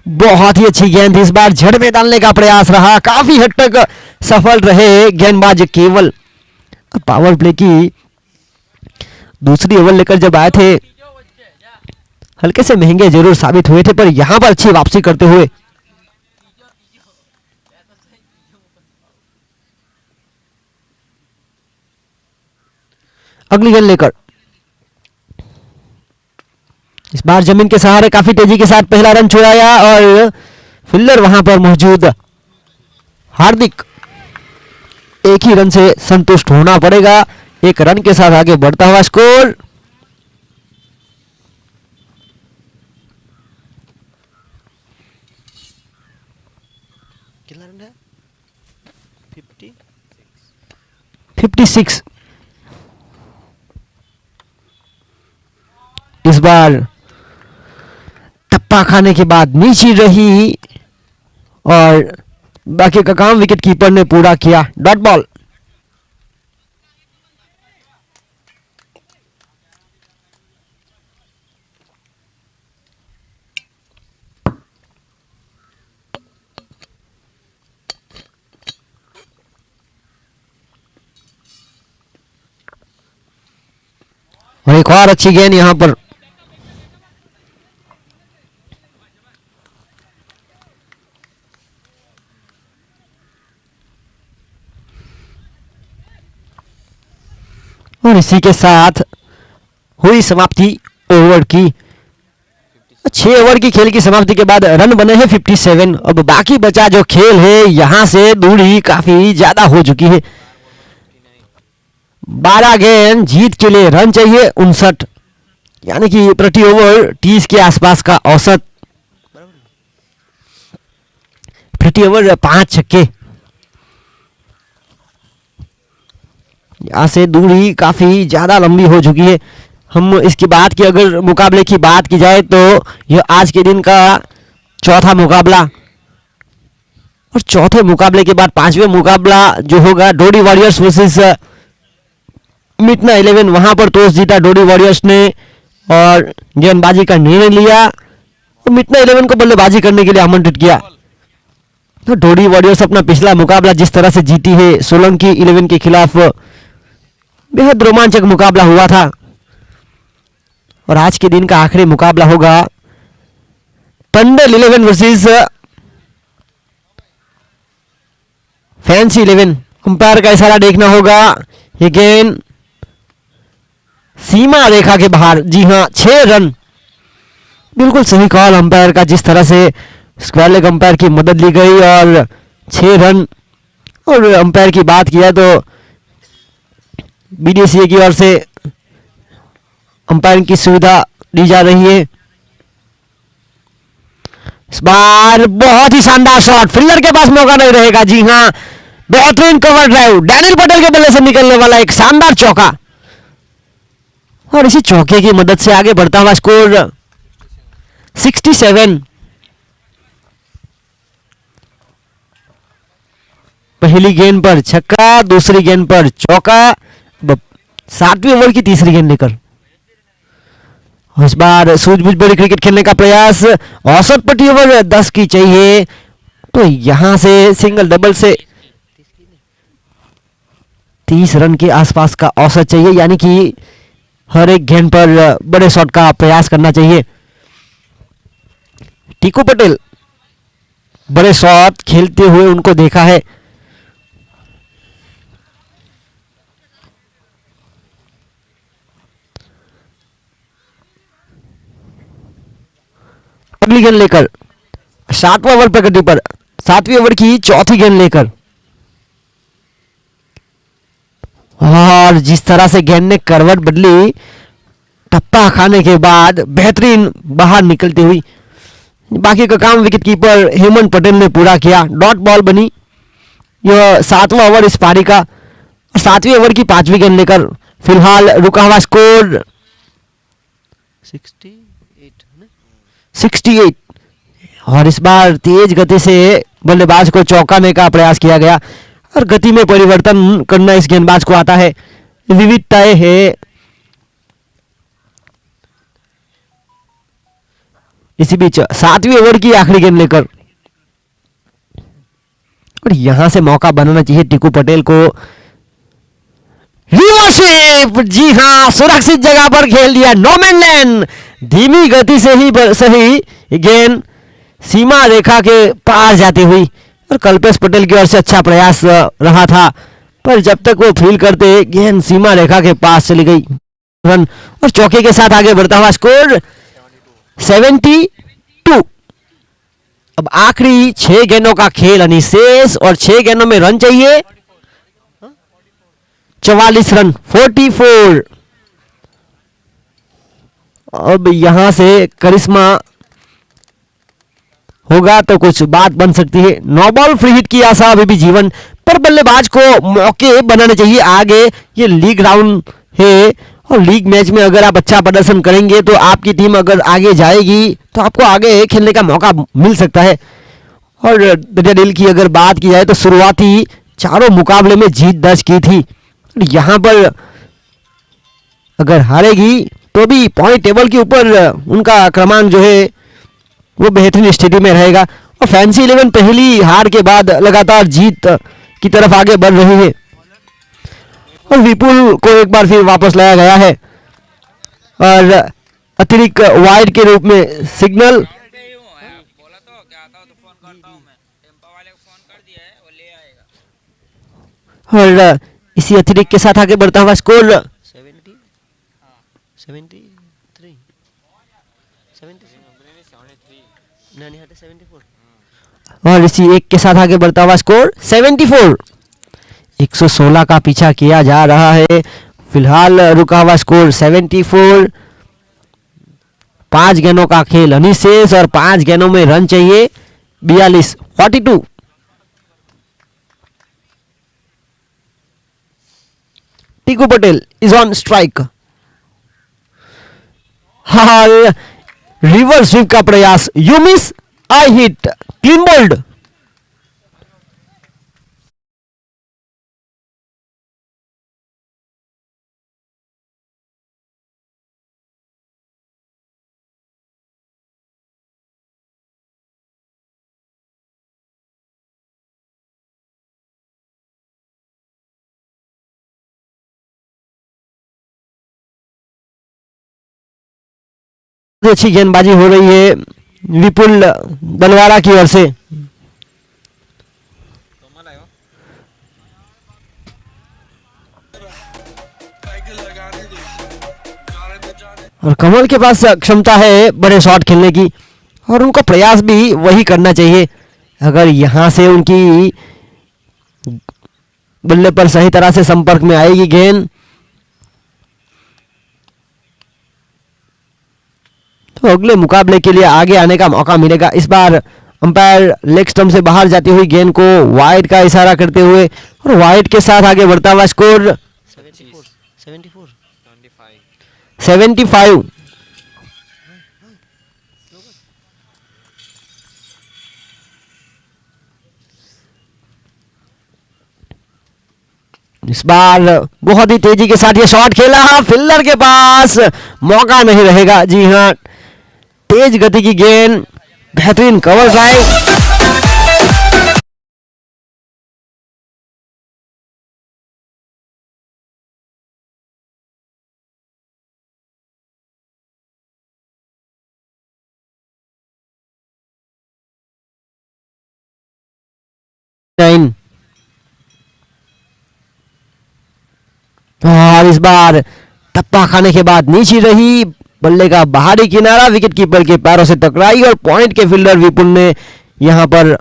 बहुत ही अच्छी गेंद इस बार जड़ में डालने का प्रयास रहा, काफी हद तक सफल रहे गेंदबाज केवल। पावर प्ले की दूसरी ओवर लेकर जब आए थे हल्के से महंगे जरूर साबित हुए थे, पर यहां पर अच्छी वापसी करते हुए अगली गेंद लेकर इस बार जमीन के सहारे काफी तेजी के साथ पहला रन छुड़ाया और फील्डर वहां पर मौजूद हार्दिक एक ही रन से संतुष्ट होना पड़ेगा। एक रन के साथ आगे बढ़ता हुआ स्कोर। कितना रन है? 56। इस बार टप्पा खाने के बाद नीचे रही और बाकी का काम विकेट कीपर ने पूरा किया। Dot ball. और एक और अच्छी गेंद यहां पर और इसी के साथ हुई समाप्ति ओवर की। 6 ओवर की खेल की समाप्ति के बाद रन बने हैं 57। अब बाकी बचा जो खेल है यहां से दूरी काफी ज्यादा हो चुकी है। 12 गेंद जीत के लिए रन चाहिए 59, यानी कि प्रति ओवर 30 के आसपास का औसत। प्रति ओवर 5 छक्के। यहाँ से दूरी काफी ज्यादा लंबी हो चुकी है। हम इसकी बात की अगर मुकाबले की बात की जाए तो यह आज के दिन का चौथा मुकाबला और चौथे मुकाबले के बाद 5वें मुकाबला जो होगा डोडी वॉरियर्स वर्सेस मिटना 11। वहां पर टॉस जीता डोडी वॉरियर्स ने और गेंदबाजी का निर्णय लिया और मिटना 11 को बल्लेबाजी करने के लिए आमंत्रित किया। तो डोडी वॉरियर्स अपना पिछला मुकाबला जिस तरह से जीती है सोलंकी 11 के खिलाफ, बेहद रोमांचक मुकाबला हुआ था। और आज के दिन का आखिरी मुकाबला होगा टंडल 11 वर्सेस फैंसी 11। अंपायर का इशारा देखना होगा। ये गेंद सीमा रेखा के बाहर। जी हां, 6 रन। बिल्कुल सही कॉल अंपायर का, जिस तरह से स्क्वायर लेग अंपायर की मदद ली गई और 6 रन। और अंपायर की बात किया तो बीडीसीए की ओर से अंपायरिंग की सुविधा दी जा रही है। इस बार बहुत ही शानदार शॉट, फील्डर के पास मौका नहीं रहेगा। जी हां, बेहतरीन कवर ड्राइव, डैनियल पटेल के बल्ले से निकलने वाला एक शानदार चौका और इसी चौके की मदद से आगे बढ़ता हुआ स्कोर 67। पहली गेंद पर छक्का, दूसरी गेंद पर चौका। 7वीं ओवर की तीसरी गेंद लेकर इस बार सूझबूझ बड़ी क्रिकेट खेलने का प्रयास। औसत प्रति ओवर 10 की चाहिए, तो यहां से सिंगल डबल से 30 रन के आसपास का औसत चाहिए, यानी कि हर एक गेंद पर बड़े शॉट का प्रयास करना चाहिए। टीकू पटेल बड़े शॉट खेलते हुए उनको देखा है। अगली गेंद लेकर 7वां ओवर प्रगति पर, 7वीं ओवर की चौथी गेंद लेकर और जिस तरह से गेंद ने करवट बदली टप्पा खाने के बाद बेहतरीन बाहर निकलती हुई। बाकी का काम विकेट कीपर हेमंत पटेल ने पूरा किया। डॉट बॉल बनी। यह 7वां ओवर इस पारी का और 7वें ओवर की 5वीं गेंद लेकर फिलहाल रुका हुआ स्कोर 68 है ना? 68। और इस बार तेज गति से बल्लेबाज को चौंकाने का प्रयास किया गया और गति में परिवर्तन करना इस गेंदबाज को आता है। विविधताएं है। इसी बीच 7वीं ओवर की आखिरी गेंद लेकर और यहां से मौका बनाना चाहिए टीकू पटेल को। रिवर्सिप, जी हां, सुरक्षित जगह पर खेल दिया। नो मैन लैंड, धीमी गति से ही सही गेंद सीमा रेखा के पार जाती हुई और कल्पेश पटेल की ओर से अच्छा प्रयास रहा था, पर जब तक वो फील करते गेंद सीमा रेखा के पास चली गई। रन और चौके के साथ आगे बढ़ता हुआ स्कोर 72। अब आखिरी 6 गेंदों का खेल अनिशेष और 6 गेंदों में रन चाहिए 44 रन, 44। अब यहां से करिश्मा होगा तो कुछ बात बन सकती है। नो बॉल फ्री हिट की आशा अभी भी जीवन, पर बल्लेबाज को मौके बनाने चाहिए आगे। ये लीग राउंड है और लीग मैच में अगर आप अच्छा प्रदर्शन करेंगे तो आपकी टीम अगर आगे जाएगी तो आपको आगे खेलने का मौका मिल सकता है। और दरियादिल की अगर बात की जाए तो शुरुआती 4 मुकाबले में जीत दर्ज की थी। यहां पर अगर हारेगी तो भी पॉइंट टेबल के ऊपर उनका क्रमांक जो है वो बेहतरीन स्थिति में रहेगा। और फैंसी 11 पहली हार के बाद लगातार जीत की तरफ आगे बढ़ रही है और विपुल को एक बार फिर वापस लाया गया है और अतिरिक्त वाइड के रूप में सिग्नल। पे ही हूँ यार, बोला तो क्या आता हो तो फोन करता हूँ मैं। टेम्पा वाले को फोन कर दिया है, वो ले आएगा। और इसी अतिरिक्त के साथ आगे बढ़ता हुआ स्कोर 70 73 नहीं हटे 74 और इसी एक के साथ आगे बढ़ता हुआ स्कोर 74। 116 का पीछा किया जा रहा है। फिलहाल रुका हुआ स्कोर 74। 5 गेंदों का खेल अनिशेष और 5 गेंदों में रन चाहिए 42, 42। Tiku Patel is on strike. Reverse sweep का प्रयास, you miss I hit, clean bowled. अच्छी गेंदबाजी हो रही है विपुल बलवाड़ा की ओर से। और कमल के पास क्षमता है बड़े शॉट खेलने की और उनको प्रयास भी वही करना चाहिए। अगर यहां से उनकी बल्ले पर सही तरह से संपर्क में आएगी गेंद तो अगले मुकाबले के लिए आगे आने का मौका मिलेगा। इस बार अंपायर लेग स्टंप से बाहर जाती हुई गेंद को वाइड का इशारा करते हुए और वाइड के साथ आगे बढ़ता हुआ स्कोर 74 75। इस बार बहुत ही तेजी के साथ ये शॉट खेला, फील्डर के पास मौका नहीं रहेगा। जी हां, तेज गति की गेंद, बेहतरीन कवर ड्राइव। और इस बार टप्पा खाने के बाद नीचे रही बल्ले का बाहरी किनारा विकेट कीपर के पैरों से टकराई और पॉइंट के फील्डर विपुल ने यहां पर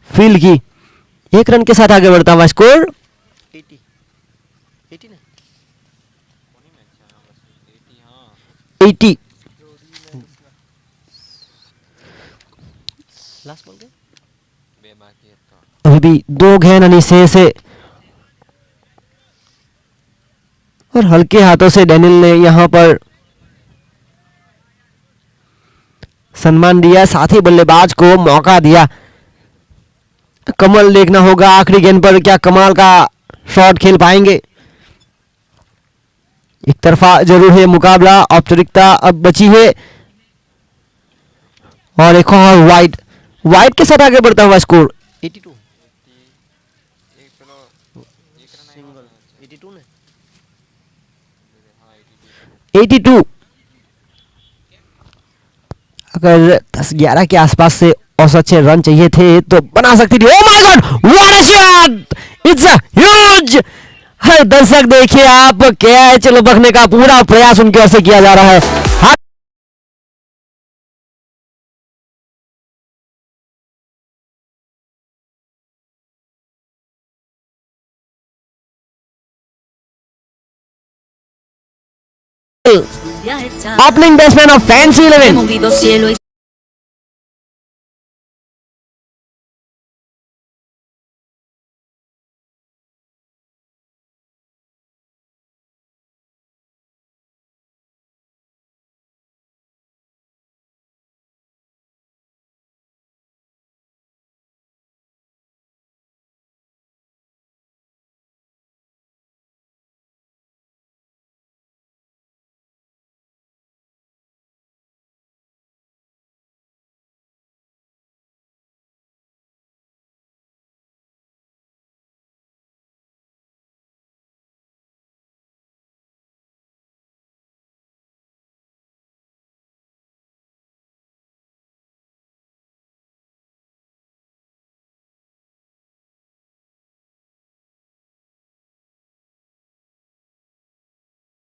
फील्ड की। 1 रन के साथ आगे बढ़ता हुआ स्कोर 80 ना 80। लास्ट बॉल के बे बाकी है तो अभी भी 2 गेंद अनिशे से और हल्के हाथों से डैनियल ने यहां पर सम्मान दिया, साथ ही बल्लेबाज को मौका दिया। कमल देखना होगा आखिरी गेंद पर क्या कमाल का शॉट खेल पाएंगे। एक तरफा जरूर है मुकाबला, औपचारिकता अब बची है और एक और वाइड के साथ आगे बढ़ता हुआ स्कोर 82 एक पेलो एक रन सिंगल 82 ने 82। अगर 10-11 के आसपास से औसत से रन चाहिए थे तो बना सकती थी। Oh my god, what a shot, it's a huge. हर दर्शक देखिए आप, कैच लपकने का पूरा प्रयास उनकी ओर से किया जा रहा है। Opening batsman of Fancy 11. Movido cielo y